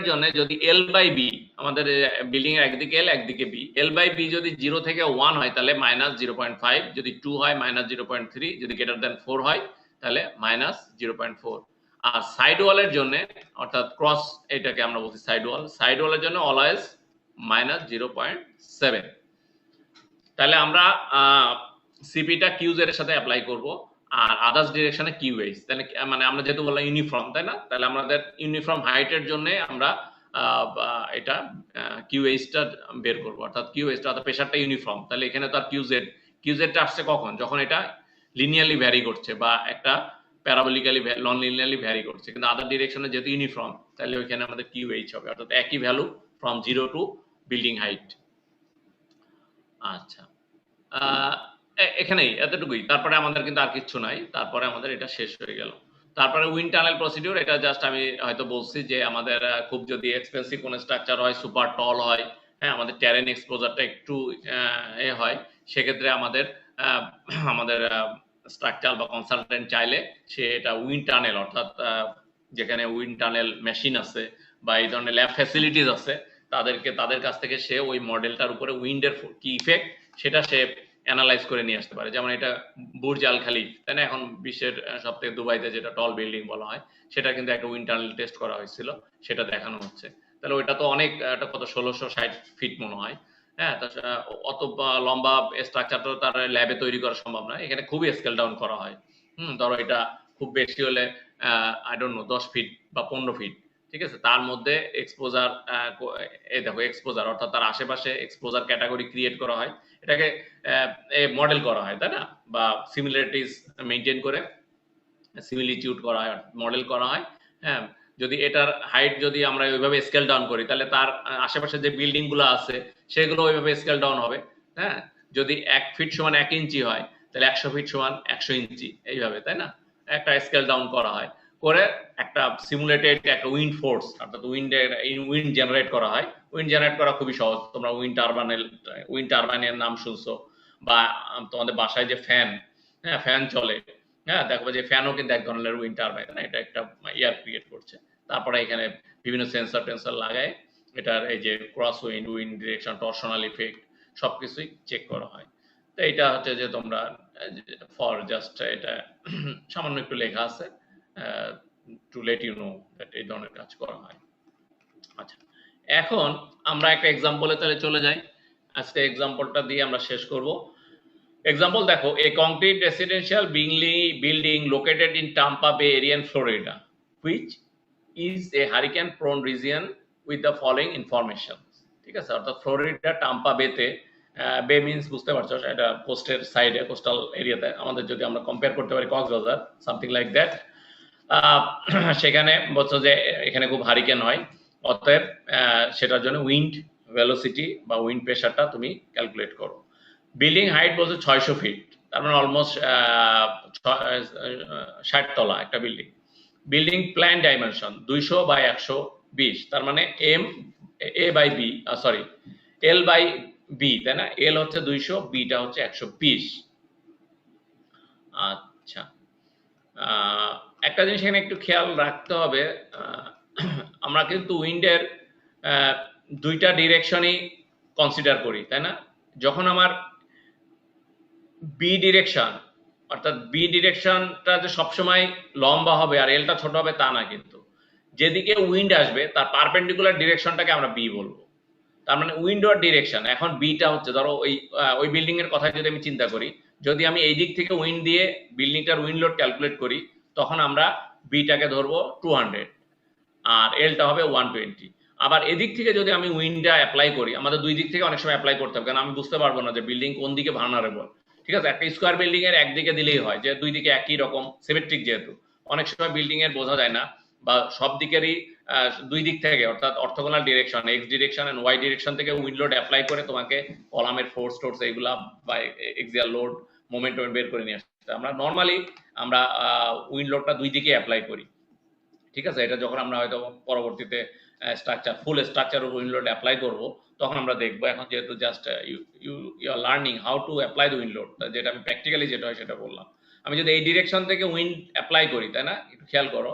Speaker 1: জন্য যদি এল বাই বি, আমাদের বিল্ডিং এর একদিকে এল একদিকে বি, এল বাই বি যদি 0 থেকে 1 হয় তাহলে -0.5, যদি 2 হয় -0.3, যদি গ্রেটার দ্যান 4 হয় তাহলে -0.4। আর সাইড ওয়ালের জন্য, অর্থাৎ ক্রস, এটাকে আমরা বলছি সাইড ওয়ালের জন্য অলওয়েজ -0.7। তাহলে আমরা সিপিটা কিউজের সাথে অ্যাপ্লাই করব, আর আদার্স ডিরেকশনে কিউএইচ। তাহলে মানে আমরা যেহেতু বললাম ইউনিফর্ম, তাই না? তাহলে আমাদের ইউনিফর্ম হাইটের জন্য আমরা এটা কিউএইচটা বের করব, অর্থাৎ কিউএইচটা, অর্থাৎ প্রেসারটা ইউনিফর্ম। তাহলে এখানে তো আর কিউজেডটা আসছে কখন? যখন এটা লিনিয়ারলি ভ্যারি করছে বা একটা প্যারাবোলিক্যালি নন লিনিয়ারলি ভ্যারি করছে, কিন্তু আদার ডিরেকশনে যেহেতু ইউনিফর্ম, তাহলে ওইখানে আমাদের কিউএইচ হবে, অর্থাৎ একই value from 0 to building height. আচ্ছা, এখানেই এতটুকুই, তারপরে আমাদের কিন্তু আর কিচ্ছু নাই, তারপরে আমাদের এটা শেষ হয়ে গেল। তারপরে উইন্ড টানেল প্রসিডিউর, এটা জাস্ট আমি হয়তো বলছি যে আমাদের খুব যদি এক্সপেন্সিভ কোনো স্ট্রাকচার হয়, সুপার টল হয়, হ্যাঁ, আমাদের টেরেন এক্সপোজারটা একটু হয়, সেক্ষেত্রে আমাদের আমাদের স্ট্রাকচার বা কনসালটেন্ট চাইলে সে এটা উইন্ড টানেল, অর্থাৎ যেখানে উইন্ড টানেল মেশিন আছে বা এই ধরনের ল্যাব ফ্যাসিলিটিস আছে, তাদের কাছ থেকে সে ওই মডেলটার উপরে উইন্ডের কি ইফেক্ট সেটা সে অ্যানালাইজ করে নিয়ে আসতে পারে। যেমন এটা বুর্জ আল খালিফ, তাই না, এখন বিশ্বের সবথেকে দুবাইতে যেটা টল বিল্ডিং বলা হয়, সেটা কিন্তু একটা উইন্ড টানেল টেস্ট করা হয়েছিল, সেটা দেখানো হচ্ছে। তাহলে ওইটা তো অনেক, কত 1660 ফিট মনে হয়, হ্যাঁ, অত লম্বা স্ট্রাকচার তো তার ল্যাবে তৈরি করা সম্ভব নয়, এখানে খুবই স্কেল ডাউন করা হয়। ধরো এটা খুব বেশি হলে আই ডোন্ট নো 10 ফিট বা 15 ফিট, ঠিক আছে, তার মধ্যে এক্সপোজার, এই দেখো এক্সপোজার, অর্থাৎ তার আশেপাশে এক্সপোজার ক্যাটাগরি ক্রিয়েট করা হয়, এটাকে মডেল করা হয়, তাই না, বা সিমিলারিটিস মেনটেন করে সিমিলিটিউড করা হয়, মডেল করা হয়। হ্যাঁ, যদি এটার হাইট যদি আমরা ওইভাবে স্কেল ডাউন করি, তাহলে তার আশেপাশে যে বিল্ডিং গুলো আছে সেগুলো ওইভাবে স্কেল ডাউন হবে। হ্যাঁ, যদি 1 ফিট সমান 1 ইঞ্চি হয়, তাহলে 100 ফিট সমান 100 ইঞ্চি, এইভাবে, তাই না, একটা স্কেল ডাউন করা হয়, করে একটা সিমুলেটেড একটা উইন্ড ফোর্স, অর্থাৎ উইন্ড জেনারেট করা হয়। উইন্ড জেনারেট করা খুবই সহজ, তোমরা উইন্ড টারবাইনের নাম শুনছো, বা তোমাদের বাসায় যে ফ্যান, হ্যাঁ, ফ্যান চলে, হ্যাঁ, দেখো যে ফ্যানও কিন্তু এক ধরনের উইন্ড টারবাইন, এটা একটা এয়ার ক্রিয়েট করছে। তারপরে এখানে বিভিন্ন সেন্সর লাগায় এটার এই যে cross wind, wind direction, টর্শনাল effect সবকিছুই চেক করা হয়। তো এটা হচ্ছে যে তোমরা ফর জাস্ট এটা সামান্য একটু লেখা আছে to let you know that এই ধরনের কাজ করা হয়। আচ্ছা, এখন আমরা একটা এক্সাম্পলে তাহলে চলে যাই, আজকে এক্সাম্পলটা দিয়ে আমরা শেষ করব। Example দেখো, a concrete residential building located in Tampa Bay area in Florida, which is a hurricane prone region with the following information। ঠিক আছে, অর্থাৎ ফ্লোরিডা টাম্পা বেতে, বে মিন্স বুঝতে পারছো, এটা কোস্টের সাইডে, কোস্টাল এরিয়াতে, আমাদের যদি আমরা কম্পেয়ার করতে পারি কক্সবাজার, সামথিং লাইক দ্যাট, সেখানে বলছো যে এখানে খুব হারিকেন হয়, অতএব সেটার জন্য উইন্ড ভেলোসিটি বা উইন্ড প্রেশারটা তুমি ক্যালকুলেট করো। বিল্ডিং হাইট বলছে 600 ফিট, তার মানে অলমোস্ট 60 তলা একটা building. Building plan dimension 200 by 120, তার মানে এল বাই বি, তাই না, এল হচ্ছে 200, বিটা হচ্ছে 120। আচ্ছা, একটা জিনিস এখানে একটু খেয়াল রাখতে হবে, আমরা কিন্তু উইন্ডের দুইটা ডিরেকশনই কনসিডার করি, তাই না। যখন আমার বি ডিরেকশন, অর্থাৎ বি ডিরেকশনটা যে সবসময় লম্বা হবে আর এলটা ছোট হবে তা না, কিন্তু যেদিকে উইন্ড আসবে তার পারপেন্ডিকুলার ডিরেকশনটাকে আমরা বি বলবো। তার মানে উইন্ডোর ডিরেকশন, এখন বিটা হচ্ছে, ধরো ওই বিল্ডিং এর কথা যদি আমি চিন্তা করি, যদি আমি এই দিক থেকে উইন্ড দিয়ে বিল্ডিংটার উইন্ড লোড ক্যালকুলেট করি, তখন আমরা বিটাকে ধরবো 200 আর এলটা হবে 120। আবার এদিক থেকে যদি আমি উইন্ডটা অ্যাপ্লাই করি, আমাদের দুই দিক থেকে অনেক সময় অ্যাপ্লাই করতে হবে, কারণ আমি বুঝতে পারবো না যে বিল্ডিং কোন দিকে ভালনারেবল। ঠিক আছে, একটা স্কোয়ার বিল্ডিং এর একদিকে দিলেই হয়, যে দুই দিকে একই রকম সিমেট্রিক, যেহেতু অনেক সময় বিল্ডিং এর বোঝা যায় না, বা সব দিকেরই দুই দিক থেকে, অর্থাৎ orthogonal direction, X direction and Y direction থেকে উইন্ড লোড অ্যাপ্লাই করে তোমাকে কলামের ফোর্স টোর্স এইগুলা বা এক্সিয়াল লোড মোমেন্টাম বের করে নিয়ে আসতে। আমরা নর্মালি আমরা উইন্ড লোডটা দুই দিকে অ্যাপ্লাই করি, ঠিক আছে। এটা যখন আমরা হয়তো পরবর্তীতে structure, full structure wind load apply করবো, তখন আমরা দেখবো। এখন যেহেতু just you are learning how to apply the wind load, যেটা আমি প্র্যাকটিক্যালি যেটা হয় সেটা বললাম। আমি যদি এই ডিরেকশন থেকে উইন্ড অ্যাপ্লাই করি, তাই না, একটু খেয়াল করো,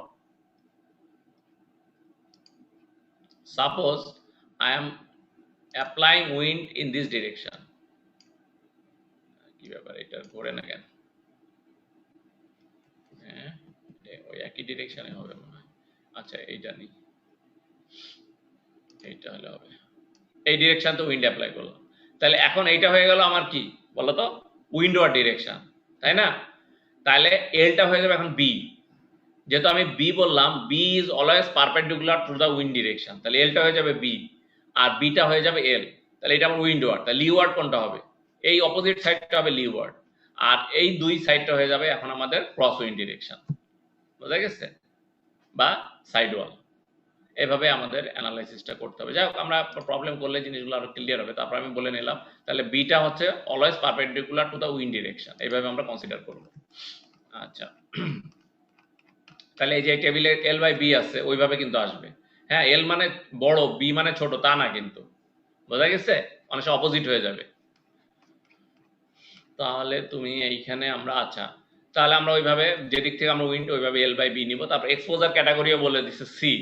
Speaker 1: suppose I am applying wind in this direction, কি ব্যাপার এটা ঘোরে না কেন, হ্যাঁ ওই একই ডিরেকশনে হবে মনে হয়। আচ্ছা, এইটা নেই, এইটা হলে হবে, এই ডিরেকশন তো উইন্ড অ্যাপ্লাই করলাম, তাহলে এখন এইটা হয়ে গেল আমার কি বলতো, উইন্ডওয়ার ডিরেকশন, তাই না। তাহলে এলটা হয়ে যাবে এখন বি, যেহেতু আমি বি বললাম, B is always perpendicular to the wind direction, তাহলে এলটা হয়ে যাবে বি আর বিটা হয়ে যাবে এল, তাহলে এটা আমার উইন্ডওয়ার্ড। তাহলে লিওয়ার্ড কোনটা হবে, এই অপোজিট সাইডটা হবে লিওয়ার্ড। আর এই দুই সাইডটা হয়ে যাবে এখন আমাদের ক্রস উইন্ড ডিরেকশন, বোঝা গেছে, বা সাইড ওয়াল। এভাবে আমাদের অ্যানালাইসিসটা করতে হবে। যাই হোক, আমরা প্রবলেম করলে জিনিসগুলো আরো ক্লিয়ার হবে। তারপর আমি বলে নিলাম তাহলে বিটা হচ্ছে always perpendicular to the wind direction, এইভাবে আমরা কনসিডার করব। আচ্ছা, তাহলে এই যে টেবিলে এল বাই বি আছে ওইভাবে কিন্তু আসবে। হ্যাঁ, এল মানে বড়, বি মানে ছোট, তা না কিন্তু, বোঝা গেছে, অনেক অপোজিট হয়ে যাবে। তাহলে তুমি এইখানে আমরা, আচ্ছা তাহলে আমরা ওইভাবে যেদিক থেকে আমরা উইন্ড ওইভাবে এল বাই বি নিব। তারপর এক্সপোজার ক্যাটাগরিও বলে দিচ্ছে সি।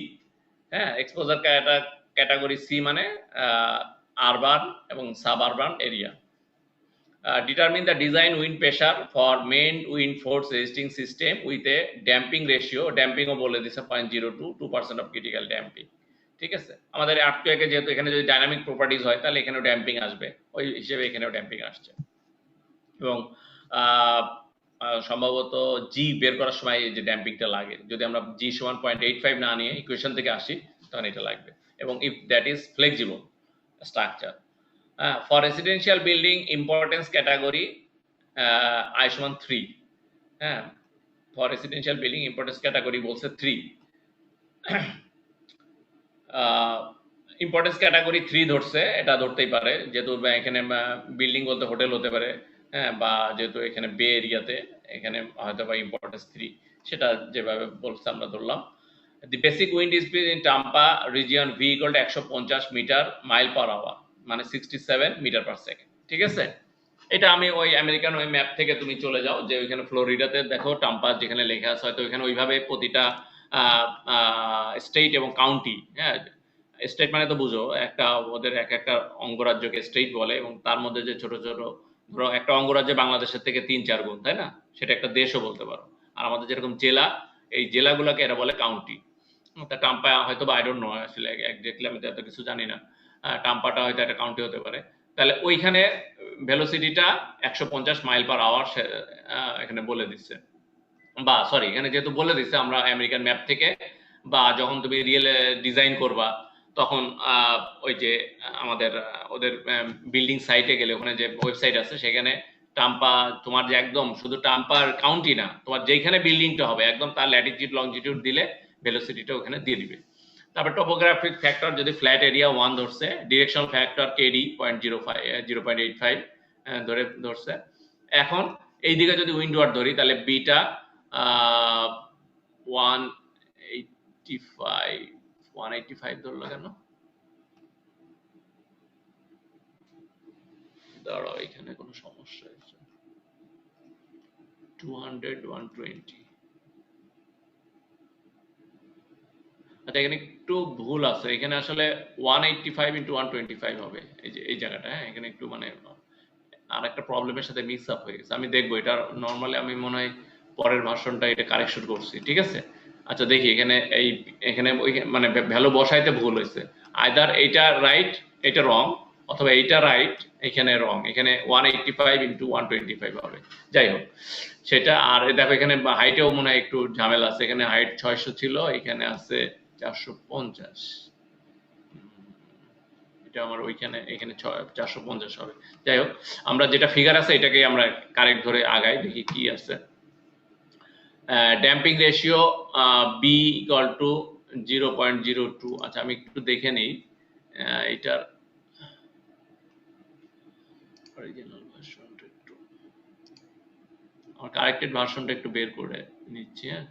Speaker 1: হ্যাঁ, এক্সপোজার ক্যাটাগরি সি মানে আরবান এবং sub urban area. Determine the design wind pressure for main wind force resisting system with a damping ratio, damping ও বলে দিছে 0.02 2% of critical damping। ঠিক আছে, আমাদের আর্থকোয়েকে যেহেতু এখানে যদি ডাইনামিক প্রপার্টিজ হয় তাহলে এখানেও ড্যাম্পিং আসবে, ওই হিসেবে এখানেও ড্যাম্পিং আসছে। এবং সম্ভবত জি বের করার সময় যে ড্যাম্পিংটা লাগে, যদি আমরা জি সমান 0.85 না নিয়ে ইকুয়েশন থেকে আসি তখন এটা লাগবে। এবং if that is flexible structure. For residential building importance category I সমান 3। হ্যাঁ, for residential building importance category বলছে 3। ইম্পর্টেন্স ক্যাটাগরি 3 ধরছে, এটা ধরতেই পারে যেহেতু এখানে বিল্ডিং বলতে হোটেল হতে পারে। হ্যাঁ, বা যেহেতু এখানে বে এরিয়াতে এখানে হয়তো বা ইম্পর্টেন্স 3, সেটা যেভাবে বলছে আমরা ধরলাম। The basic wind speed in Tampa region V equal to 150 metre mile per hour, মানে 67 মিটার পার সেকেন্ড। ঠিক আছে, এটা আমি ওই আমেরিকান ওই ম্যাপ থেকে তুমি চলে যাও, যে ওইখানে ফ্লোরিডাতে দেখো টাম্পা যেখানে লেখা আছে, হয়তো ওইখানে ওইভাবে প্রতিটা স্টেট এবং কাউন্টি, হ্যাঁ স্টেট মানে তো বুঝো একটা ওদের এক একটা অঙ্গরাজ্যকে স্টেট বলে, এবং তার মধ্যে যে ছোট ছোট, ধরো একটা অঙ্গরাজ্য বাংলাদেশের থেকে 3-4 গুণ, তাই না, সেটা একটা দেশও বলতে পারো। আর আমাদের যেরকম জেলা, এই জেলাগুলোকে এরা বলে কাউন্টি। তা টাম্পা হয়তো বা আই ডোন্ট নো, আসলে এক্স্যাক্টলি আমি তো এত কিছু জানি না, টাম্পাটা হয়তো একটা কাউন্টি হতে পারে। তাহলে ওইখানে ভেলোসিটিটা 150 মাইল পার আওয়ার এখানে বলে দিচ্ছে, বা সরি এখানে যেহেতু বলে দিচ্ছে আমরা আমেরিকান ম্যাপ থেকে, বা যখন তুমি রিয়েল ডিজাইন করবা তখন ওই যে আমাদের ওদের বিল্ডিং সাইটে গেলে ওখানে যে ওয়েবসাইট আছে সেখানে টাম্পা, তোমার যে একদম শুধু টাম্পার কাউন্টি না, তোমার যেখানে বিল্ডিংটা হবে একদম তার ল্যাটিটিউড লংজিটিউড দিলে ভেলোসিটিটা ওখানে দিয়ে দিবে। তারপর টপোগ্রাফিক ফ্যাক্টর যদি ফ্ল্যাট এরিয়া 1 ধরছে, ডিরেকশনাল ফ্যাক্টর কেডি 0.05 ধরে ধরছে। এখন এইদিকে যদি উইন্ডওয়ার্ড ধরি তাহলে বিটা 185 ধরলো কেন, দাঁড়াও এখানে কোনো সমস্যা হয়েছে, 200 120। আচ্ছা, এখানে একটু ভুল আছে, এখানে আসলে 185 × 125 হবে, এই যে এই জায়গাটা। হ্যাঁ, এখানে একটু মানে আর একটা প্রবলেমের সাথে মিক্স আপ হয়ে গেছে, আমি দেখবো এটা। নর্মালি আমি মনে হয় পরের ভার্সনটা এটা কারেকশন করছি, ঠিক আছে। আচ্ছা দেখি এখানে এই এখানে মানে ভ্যালু বসাইতে ভুল হয়েছে, আইদার এইটা রাইট এটা রং, অথবা এইটা রাইট এখানে রং, এখানে 185 × 125 হবে। যাই হোক সেটা। আর দেখো এখানে হাইটেও মনে হয় একটু ঝামেলা আছে, এখানে হাইট 600 ছিল, এখানে আছে 450। আমার ওইখানে এখানে 450 হবে। যাই হোক, আমরা যেটা ফিগার আছে এটাকে আমরা কারেক্ট ধরে আগাই, দেখি কি আছে। Damping ratio B equal to 0.02। আচ্ছা আমি একটু দেখে নিই এটার অরিজিনাল ভার্সনটা, একটু আমার কারেক্টেড ভার্সনটা একটু বের করে নিচ্ছি। হ্যাঁ,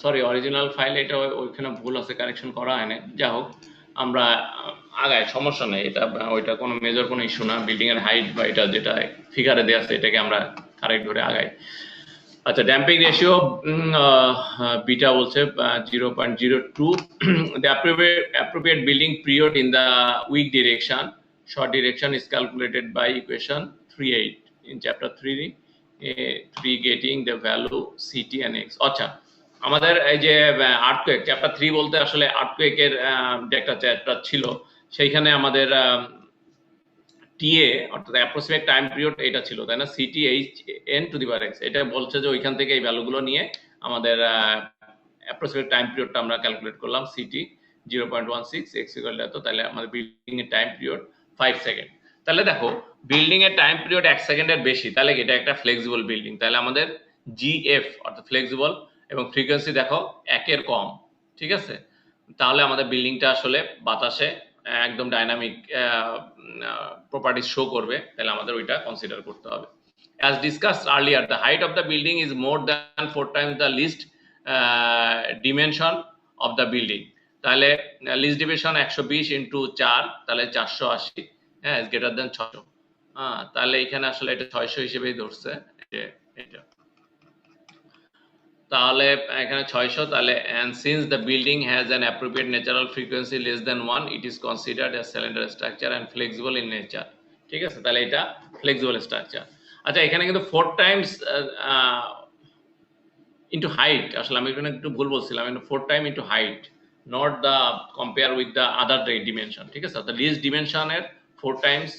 Speaker 1: সরি অরিজিনাল ফাইল এটা ওইখানে ভুল আছে, কারেকশন করা হয় না। যা হোক আমরা আগায়, সমস্যা নেই, এটা ওইটা কোনো মেজর কোনো ইস্যু না। বিল্ডিং এর হাইট বা এটা যেটা ফিগারে দেওয়া আছে এটাকে আমরা কারেক্ট ধরে আগাই। আচ্ছা, ড্যাম্পিং রেশিও বিটা বলছে 0.02। the appropriate building period in the weak direction, short direction is calculated by equation 38 in chapter 3 getting the value ct and x। আচ্ছা, আমাদের এই যে আর্থকুয়েক চ্যাপ্টার 3 বলতে আসলে আর্থকুয়েকের যে একটা চ্যাপ্টার ছিল, সেইখানে আমাদের টিএ অর্থাৎ অ্যাপ্রক্সিমেট টাইম পিরিয়ড এটা ছিল, তাই না? City H N to the power x, এটা বলছে যে ওইখান থেকে এই ভ্যালুগুলো নিয়ে আমাদের অ্যাপ্রক্সিমেট টাইম পিরিয়ডটা আমরা ক্যালকুলেট করলাম। সিটি 0.16 এক্স ইকুয়াল এত, তাহলে আমাদের বিল্ডিং এর টাইম পিরিয়ড 5 সেকেন্ড। তাহলে দেখো বিল্ডিং এর টাইম পিরিয়ড 1 সেকেন্ডের বেশি, তাহলে এটা একটা ফ্লেক্সিবল বিল্ডিং। তাহলে আমাদের জিএফ অর্থাৎ ফ্লেক্সিবল এবং ফ্রিকোয়েন্সি দেখো 1 এর কম, ঠিক আছে? তাহলে আমাদের বিল্ডিংটা আসলে বাতাসে একদম ডাইনামিক প্রপার্টিজ শো করবে, তাহলে আমাদের ওইটা কনসিডার করতে হবে। As discussed earlier, the height of the building is more than 4 times the least dimension of the building। তাহলে লিস্ট ডিভিশন 120 ইন্টু 4, তাহলে 480, হ্যাঁ, ইজ গ্রেটার দেন 600। হ্যাঁ, তাহলে এখানে আসলে এটা 600 হিসেবেই ধরছে এটা, তাহলে এখানে 600। তাহলে and since the building has an appropriate natural frequency less than 1, it is considered a cylinder structure and flexible in nature। ঠিক আছে, তাহলে এটা ফ্লেক্সিবল স্ট্রাকচার। আচ্ছা, এখানে কিন্তু 4 টাইমস ইনটু হাইট, আসলে আমি এখানে একটু ভুল বলছিলাম, 4 time into height, not the compare with the other dimension. ঠিক আছে, তো লিস্ট ডিমেনশনের 4 টাইমস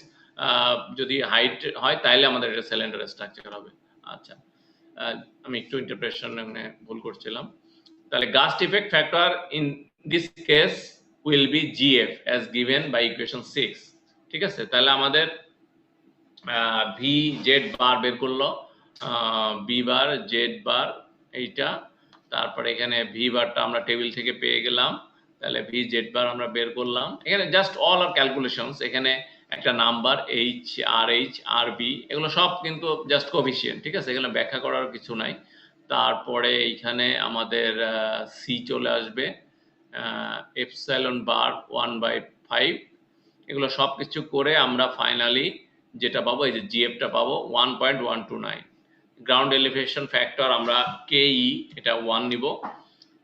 Speaker 1: যদি হাইট হয় তাহলে আমাদের এটা সিলিন্ডার স্ট্রাকচার হবে। আচ্ছা, আমি একটু ইন্টারপ্রিটেশন ভুল করছিলাম। তাহলে gust effect factor in this case will be GF as given by equation 6। ঠিক আছে, তাহলে আমাদের ভি জেড বার বের করলো, বি বার জেড বার এইটা, তারপরে এখানে ভি বারটা আমরা টেবিল থেকে পেয়ে গেলাম, তাহলে ভি জেড বার আমরা বের করলাম। এখানে জাস্ট অল আর ক্যালকুলেশনস, এখানে একটা নাম্বার এইচ আর বি এগুলো সব কিন্তু জাস্ট কোএফিসিয়েন্ট। ঠিক আছে, এগুলো ব্যাখ্যা করার কিছু নাই। তারপরে এইখানে আমাদের সি চলে আসবে, এপসাইলন বার 1/5, এগুলো সব কিছু করে আমরা ফাইনালি যেটা পাবো, এই যে জিএফটা পাবো 1.129। গ্রাউন্ড এলিভেশন ফ্যাক্টর আমরা কেই এটা 1 নিব,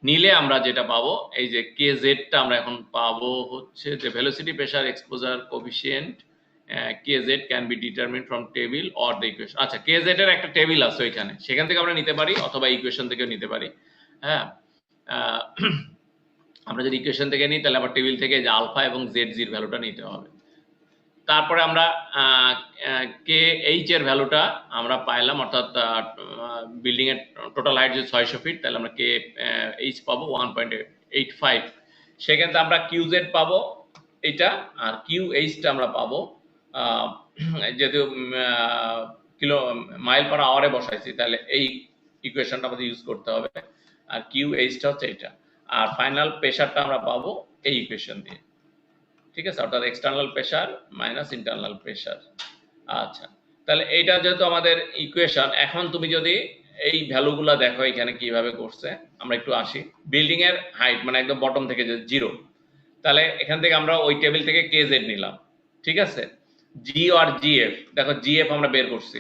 Speaker 1: নিলে আমরা যেটা পাবো এই যে কে জেডটা আমরা এখন পাবো হচ্ছে যে velocity pressure exposure coefficient K Z can be determine from table or the equation. আচ্ছা, কে জেড এর একটা টেবিল আছে ওইখানে, সেখান থেকে আমরা নিতে পারি অথবা ইকুয়েশন থেকেও নিতে পারি। হ্যাঁ, আমরা যদি ইকুয়েশন থেকে নিই তাহলে আবার টেবিল থেকে যে আলফা এবং জেড জির ভ্যালুটা নিতে হবে। তারপরে আমরা কে এইচ এর ভ্যালুটা আমরা পাইলাম, অর্থাৎ বিল্ডিং এর টোটাল হাইট যদি 600 ফিট, তাহলে আমরা কে এইচ পাবো 1.85। সেখান থেকে আমরা কিউ জেড পাবো এটা, আর কিউ এইচটা আমরা পাবো যেহেতু কিলো মাইল পার আওয়ারে বসাইছি, তাহলে এই ইকুয়েশনটা আমাদের ইউজ করতে হবে। আর কিউ এইচটা হচ্ছে এটা, আর ফাইনাল প্রেসারটা আমরা পাবো এই ইকুয়েশন দিয়ে। ঠিক আছে, অর্থাৎ external pressure minus internal pressure. আচ্ছা, তাহলে এইটা যেহেতু আমাদের ইকুয়েশন, এখন তুমি যদি এই ভ্যালুগুলো দেখো এখানে কিভাবে করছে, আমরা একটু আসি। বিল্ডিং এর হাইট মানে একদম বটম থেকে যে 0, তাহলে এখান থেকে আমরা ওই টেবিল থেকে কে জেড নিলাম। ঠিক আছে, জি আর জিএফ, দেখো জিএফ আমরা বের করছি,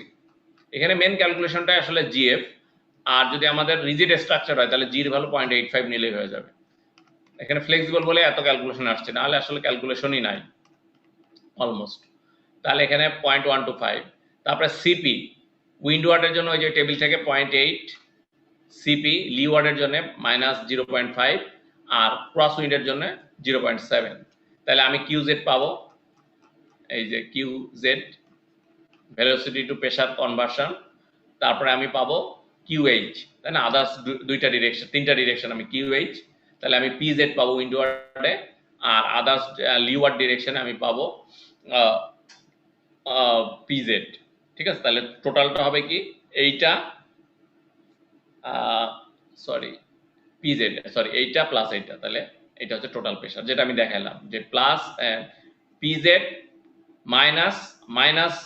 Speaker 1: এখানে মেন ক্যালকুলেশনটা আসলে জিএফ। আর যদি আমাদের রিজিড স্ট্রাকচার হয় তাহলে জির ভ্যালু 0.85 নিলেই হয়ে যাবে। এখানে ফ্লেক্সিবল বলে এত ক্যালকুলেশন আসছে, নাহলে আসলে ক্যালকুলেশনই নাই অলমোস্ট। তাহলে এখানে 0.125। তারপরে সিপি উইন্ড ওয়ার্ডের জন্য ওই যে টেবিল থেকে 0.8, সিপি লি ওয়ার্ডের জন্য -0.5, আর ক্রস উইন্ডের জন্য 0.7। তাহলে আমি কিউ জেড পাবো, এই যে Q Z velocity to pressure conversion. তারপরে আমি পাবো কিউ এইচ, তাই না? আদার্স তিনটা ডিরেকশন আমি কিউ এইচ, তাহলে আমি পি জেড পাবো উইন্ড ওয়ার্ডে, আর আদার্স লিওয়ার্ড ডিরেকশনে আমি পাবো পি জেড। ঠিক আছে, তাহলে টোটালটা হবে কি এইটা, সরি পি জেড, সরি এইটা প্লাস এইটা, তাহলে এটা হচ্ছে টোটাল প্রেসার, যেটা আমি দেখাইলাম যে প্লাস পি জেড মাইনাস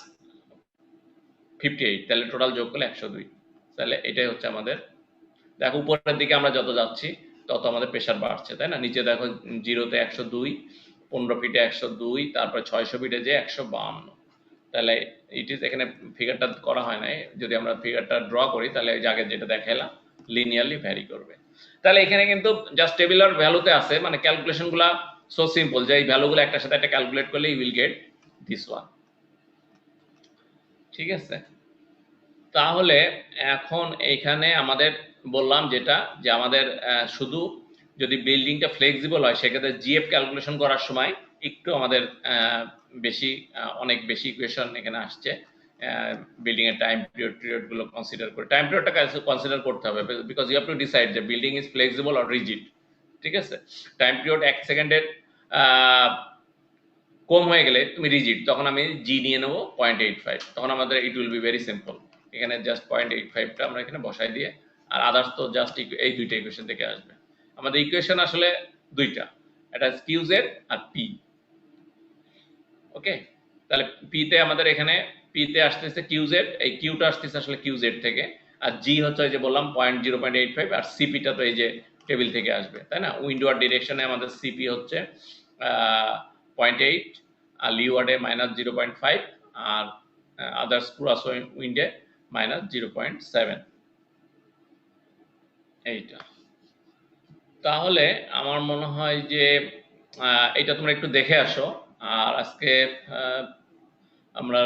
Speaker 1: 58, তাহলে টোটাল যোগ করলে 102। তাহলে এটাই হচ্ছে আমাদের দেখো উপরের দিকে আমরা যত যাচ্ছি তত আমাদের প্রেশার বাড়ছে, তাই না? নিচে দেখো 0-তে 102, 15 ফিটে 102, তারপরে 600 ফিটে যে 152। তাহলে ইট ইজ, এখানে ফিগারটা করা হয় নাই, যদি আমরা ফিগারটা ড্র করি তাহলে ওই জায়গায় যেটা দেখাইলাম লিনিয়ারলি ভ্যারি করবে। তাহলে এখানে কিন্তু জাস্ট টেবিলার ভ্যালুতে আছে, মানে ক্যালকুলেশনগুলো সো সিম্পল যে এই ভ্যালুগুলো একটা সাথে একটা ক্যালকুলেট করলে you will get this one. ঠিক আছে, তাহলে এখন এখানে আমাদের বললাম যেটা, যে আমাদের শুধু যদি বিল্ডিংটা ফ্লেক্সিবল হয় সেক্ষেত্রে জিএফ ক্যালকুলেশন করার সময় একটু আমাদের বেশি অনেক বেশি ইকুয়েশন এখানে আসছে। বিল্ডিং এর টাইম পিরিয়ড গুলো কনসিডার করে, টাইম পিরিয়ডটা কনসিডার করতে হবে, because you have to decide যে building is flexible or rigid. ঠিক আছে, টাইম পিরিয়ড 1 সেকেন্ডের কম হয়ে গেলে তুমি রিজিড, তখন আমি জি নিয়ে নেবো 0.85, তখন আমাদের ইট উইল বি ভেরি সিম্পল। এখানে জাস্ট 0.85টা আমরা এখানে বসাই দিয়ে, আর আদার্স তো জাস্ট এই দুইটা ইকুয়েশন থেকে আসবে। আমাদের ইকুয়েশন আসলে দুইটা, এটা কিউ জেড আর পি। ওকে, তাহলে পিতে আমাদের এখানে পিতে আসতেছে কিউ জেড, এই কিউটা আসতেছে আসলে কিউ জেড থেকে, আর জি হচ্ছে ওই যে বললাম 0.85, আর সিপিটা তো এই যে টেবিল থেকে আসবে, তাই না? উইন্ডোয়ার ডিরেকশনে আমাদের সিপি হচ্ছে 0.8, আর লিওয়ার্ডে -0.5, আর আদার্স ক্রস উইন্ডে -0.7। এইটা তাহলে আমার মনে হয় যে এটা তোমরা একটু দেখে আসো। আর আজকে আমরা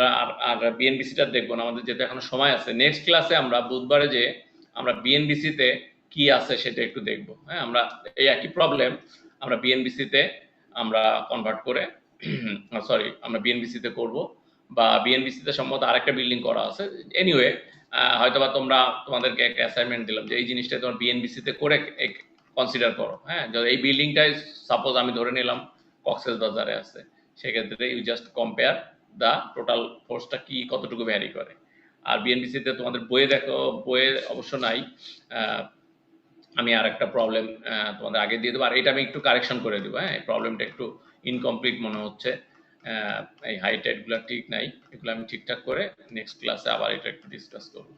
Speaker 1: আর বিএনবিসিটা দেখবো না, আমাদের যেতে এখনো সময় আছে। নেক্সট ক্লাসে আমরা বুধবারে যে আমরা বিএনবিসিতে কি আছে সেটা একটু দেখবো। হ্যাঁ, আমরা এই একই প্রবলেম আমরা বিএনবিসিতে আমরা কনভার্ট করে সরি আমরা বিএনবিসিতে করব, বা বিএনবিসিতে সম্ভবত আরেকটা বিল্ডিং করা আছে। এনিওয়ে হয়তোবা তোমরা তোমাদেরকে একটা অ্যাসাইনমেন্ট দিলাম যে এই জিনিসটা তোমার বিএনবিসিতে করে কনসিডার করো। হ্যাঁ, যদি এই বিল্ডিংটাই সাপোজ আমি ধরে নিলাম কক্সেস বাজারে আছে, সেক্ষেত্রে you just compare the total ফোর্সটা কি কতটুকু ভ্যারি করে। আর বিএনবিসিতে তোমাদের বইয়ে দেখো, বইয়ে অবশ্য নাই, আমি আর একটা প্রবলেম তোমাদের আগে দিয়ে দেবো, আর এটা আমি একটু কারেকশন করে দেবো। হ্যাঁ, এই প্রবলেমটা একটু ইনকমপ্লিট মনে হচ্ছে, এই হাইট টাইটগুলো ঠিক নাই, এগুলো আমি ঠিকঠাক করে নেক্সট ক্লাসে আবার এটা একটু ডিসকাস করবো।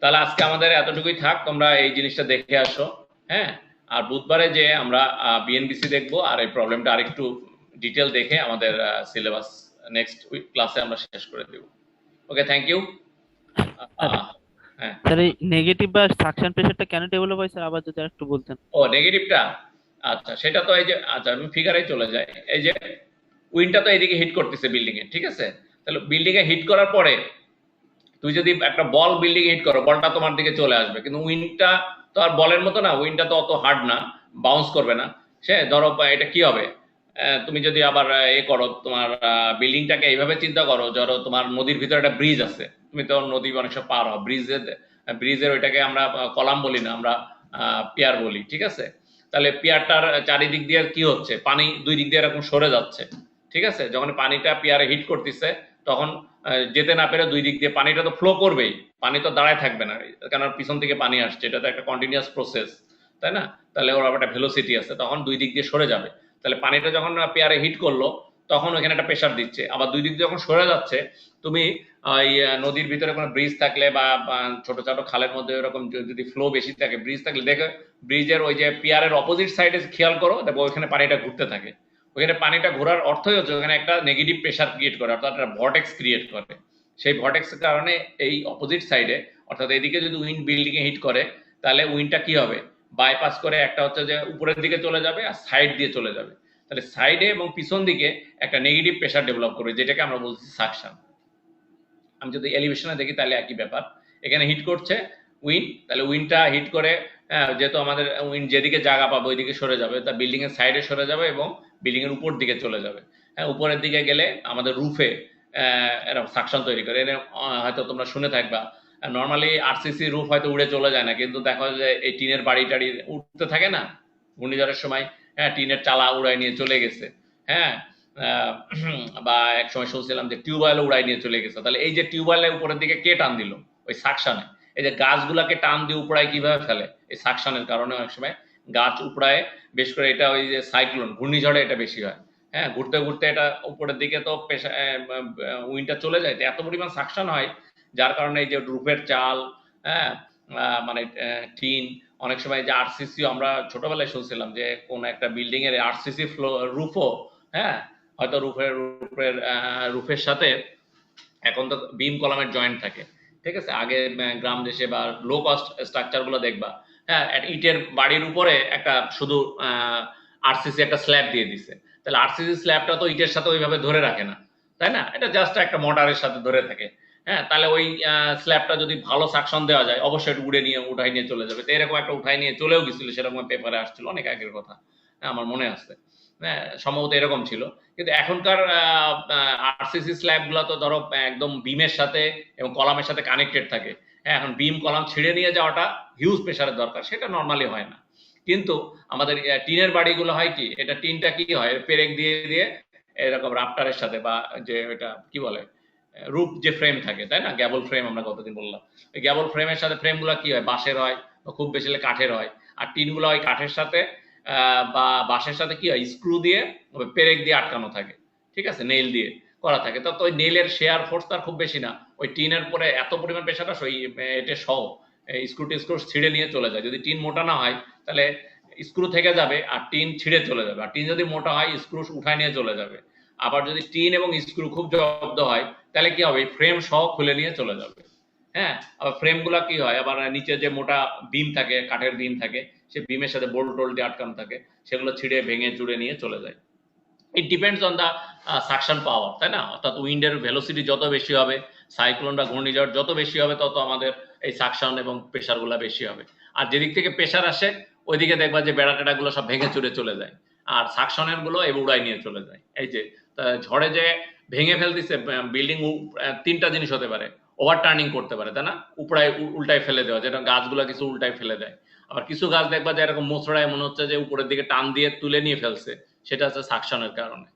Speaker 1: তাহলে আজকে আমাদের এতটুকুই থাক, তোমরা এই জিনিসটা দেখে আসো। হ্যাঁ, আর বুধবারে যে আমরা বিএনবিসি দেখবো, আর এই প্রবলেমটা আরেকটু ডিটেল দেখে আমাদের সিলেবাস নেক্সট উইক ক্লাসে আমরা শেষ করে দেব। ওকে, থ্যাংক ইউ।
Speaker 2: হ্যাঁ স্যার, এই নেগেটিভ বা সাকশন প্রেসারটা কেন ডেভেলপ হয় স্যার, আবার যদি একটু বলতেন।
Speaker 1: ও নেগেটিভটা, আচ্ছা সেটা তো এই যে, আচ্ছা আমি ফিগারে চলে যাই। এই যে উইন্ডটা তো এইদিকে হিট করতেছে বিল্ডিং এ, ঠিক আছে? তাহলে বিল্ডিং এ হিট করার পরে তুই যদি একটা বল বিল্ডিং হিট করো, বলটা তোমার দিকে চলে আসবে, কিন্তু উইন্ডটা তো আর বলের মতো না, উইন্ডটা তো অত হার্ড না, বাউন্স করবে না। সে ধরো এটা কি হবে, তুমি যদি আবার এ করো, তোমার বিল্ডিংটাকে এইভাবে চিন্তা করো, ধরো তোমার নদীর ভিতরে একটা ব্রিজ আছে, তুমি তো নদী অনেক সব পার হও, ব্রিজের ওইটাকে আমরা কলাম বলি না, আমরা পিয়ার বলি, ঠিক আছে? তাহলে পিয়ারটার চারিদিক দিয়ে কি হচ্ছে, পানি দুই দিক দিয়ে এরকম সরে যাচ্ছে, ঠিক আছে? যখন পানিটা পিয়ারে হিট করতেছে তখন যেতে না পেরে দুই দিক দিয়ে পানিটা তো ফ্লো করবেই, পানি তো দাঁড়ায় থাকবে না, কারণ পিছন থেকে পানি আসছে, এটা তো একটা কন্টিনিউয়াস প্রসেস, তাই না? তাহলে ওর একটা ভেলোসিটি আছে, তখন দুই দিক দিয়ে সরে যাবে। তাহলে পানিটা যখন পেয়ারে হিট করলো তখন ওখানে একটা প্রেশার দিচ্ছে, আবার দুই দিক দিয়ে যখন সরে যাচ্ছে, তুমি নদীর ভিতরে কোনো ব্রিজ থাকলে বা ছোট ছোট খালের মধ্যে এরকম যদি ফ্লো বেশি থাকে, ব্রিজ থাকলে দেখো ব্রিজের ওই যে পিয়ারের অপোজিট সাইডে খেয়াল করো, দেখো ওইখানে পানিটা ঘুরতে থাকে। ওখানে পানিটা ঘোরার অর্থই হচ্ছে ওখানে একটা নেগেটিভ প্রেশার ক্রিয়েট করে, অর্থাৎ একটা ভর্টেক্স ক্রিয়েট করে। সেই ভর্টেক্সের কারণে এই অপোজিট সাইডে, অর্থাৎ এদিকে যদি উইন্ড বিল্ডিং এ হিট করে, তাহলে উইন্ডটা কি হবে, বাইপাস করে একটা হচ্ছে যে উপরের দিকে চলে যাবে আর সাইড দিয়ে চলে যাবে। তাহলে সাইডে এবং পিছন দিকে একটা নেগেটিভ প্রেশার ডেভেলপ করবে, যেটাকে আমরা বলছি সাকশন। আমি যদি এলিভেশনে দেখি তাহলে একই ব্যাপার, এখানে হিট করছে উইন্ড, তাহলে উইন্ডটা হিট করে, যেহেতু আমাদের উইন্ড যেদিকে জায়গা পাবে ওইদিকে সরে যাবে, তা বিল্ডিং এর সাইডে সরে যাবে এবং বিল্ডিং এর উপর দিকে চলে যাবে। হ্যাঁ, উপরের দিকে গেলে আমাদের রুফে এরকম সাকশন তৈরি করে। হয়তো তোমরা শুনে থাকবা নর্মালি আরসিসি রুফ হয়তো উড়ে চলে যায় না, কিন্তু দেখা যায় এই টিনের বাড়ি টাড়ি উঠতে থাকে না ঘূর্ণিঝড়ের সময়, হ্যাঁ টিনের চালা উড়াই নিয়ে চলে গেছে। হ্যাঁ, বা এক সময় শুনছিলাম যে টিউবওয়েল উড়াই নিয়ে চলে গেছে। তাহলে এই যে টিউবওয়েলের উপরের দিকে কে টান দিল, ওই সাকশনে। এই যে গাছগুলাকে টান দিয়ে উপড়ায় কিভাবে ফেলে, এই সাকশনের কারণে অনেক সময় গাছ উপড়ায়, বেশ করে এটা ওই যে সাইক্লোন ঘূর্ণিঝড়ে এটা বেশি হয়। হ্যাঁ, ঘুরতে ঘুরতে এটা উপরের দিকে তো উইন্ডটা চলে যায়, এত পরিমাণ সাকশন হয় যার কারণে এই যে রুফের চাল, হ্যাঁ মানে টিন অনেক সময় যে আরসিসি আমরা ছোটবেলায় শুনছিলাম যে কোন একটা বিল্ডিং এর আরসিসি রুফও, হ্যাঁ, হয়তো রুফের সাথে এখন তো বিম কলামের জয়েন্ট থাকে, ঠিক আছে। আগে গ্রাম দেশে বা লো কস্ট স্ট্রাকচার গুলো দেখবা, হ্যাঁ, ইটের বাড়ির উপরে একটা শুধু আরসিসি একটা স্ল্যাব দিয়ে দিছে, তাহলে আরসিসি স্ল্যাবটা তো ইটের সাথে ওইভাবে ধরে রাখে না, তাই না? এটা জাস্ট একটা মোটরের সাথে ধরে থাকে, হ্যাঁ। তাহলে ওই স্ল্যাবটা যদি ভালো সাকশন দেওয়া যায় অবশ্যই এটা উঠাই নিয়ে চলে যাবে। তো এরকম একটা উঠাই নিয়ে চলেও গেছিল, সেরকম পেপারে আসছিল অনেক আগের কথা, হ্যাঁ, আমার মনে আছে, হ্যাঁ, সম্ভবত এরকম ছিল। কিন্তু এখনকার আরসিসি স্ল্যাব গুলো তো ধরো একদম বিমের সাথে এবং কলামের সাথে কানেক্টেড থাকে, হ্যাঁ। এখন বিম কলাম ছিঁড়ে নিয়ে যাওয়াটা হিউজ প্রেশারের দরকার, সেটা নর্মালি হয় না। কিন্তু আমাদের টিনের বাড়িগুলো হয় কি, এটা টিনটা কি হয় পেরেক দিয়ে দিয়ে এরকম রাফটারের সাথে বা যে এটা কি বলে রূপ যে ফ্রেম থাকে, তাই না, গ্যাবল ফ্রেম আমরা গতদিন বললাম, ওই গ্যাবল ফ্রেমের সাথে ফ্রেমগুলো কি হয় বাঁশের হয়, খুব বেশি হলে কাঠের হয়। আর টিনগুলো হয় কাঠের সাথে বা বাঁশের সাথে কি হয় স্ক্রু দিয়ে পেরেক দিয়ে আটকানো থাকে, ঠিক আছে, নেইল দিয়ে করা থাকে। তো ওই নেইলের শেয়ার ফোর্স তার খুব বেশি না, ওই টিনের পরে এত পরিমাণ প্রেশারটা ওই এটা সহ স্ক্রু ছিঁড়ে নিয়ে চলে যায়। যদি টিন মোটা না হয় তাহলে স্ক্রু থেকে যাবে আর টিন ছিঁড়ে চলে যাবে, আর টিন যদি মোটা হয় স্ক্রু উঠায় নিয়ে চলে যাবে। আবার যদি টিন এবং স্ক্রু খুব জব্দ হয় তাহলে কি হবে ফ্রেম সহ খুলে নিয়ে চলে যাবে, হ্যাঁ। আবার ফ্রেম গুলা কি হয় আবার নিচে যে মোটা বিম থাকে, কাঠের বিম থাকে, সে বিমের সাথে বোল্ট টোল্ট দিয়ে আটকানো থাকে, সেগুলো ছিঁড়ে ভেঙে চুড়ে নিয়ে চলে যায়। It depends on the suction power, তাই না? অর্থাৎ উইন্ডের ভেলোসিটি যত বেশি হবে, সাইক্লোন বা ঘূর্ণিঝড় যত বেশি হবে, তত আমাদের এই সাকশন এবং প্রেশার গুলা বেশি হবে। আর যেদিক থেকে প্রেশার আসে ওইদিকে দেখবা যে বেড়া টেড়া গুলো সব ভেঙে চুরে চলে যায়, আর সাকশনের গুলো এ উড়াই নিয়ে চলে যায়। এই যে ঝড়ে যে ভেঙে ফেলতেছে বিল্ডিং, 3টা জিনিস হতে পারে, ওভার টার্নিং করতে পারে, তাই না, উপড়ায় উল্টায় ফেলে দেওয়া, যেটা গাছগুলা কিছু উল্টায় ফেলে দেয়। আবার কিছু গাছ দেখবা যে এরকম মোচড়ায় মনে হচ্ছে যে উপরের দিকে টান দিয়ে তুলে নিয়ে ফেলছে, সেটা হচ্ছে সাকশনের কারণে।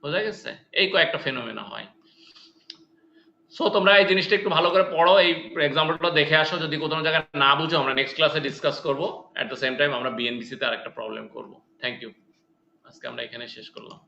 Speaker 1: বোঝা গেছে? এই কয়েকটা ফেনোমেনা হয়। সো তোমরা এই জিনিসটা একটু ভালো করে পড়ো, এই এক্সাম্পলটা দেখে আসো, যদি কোনো জায়গায় না বুঝো আমরা নেক্সট ক্লাসে ডিসকাস করবো। এট দ্য সেম টাইম আমরা বিএনবিসি তে আরেকটা প্রবলেম করবো। Thank you. আজকে আমরা এখানে শেষ করলাম।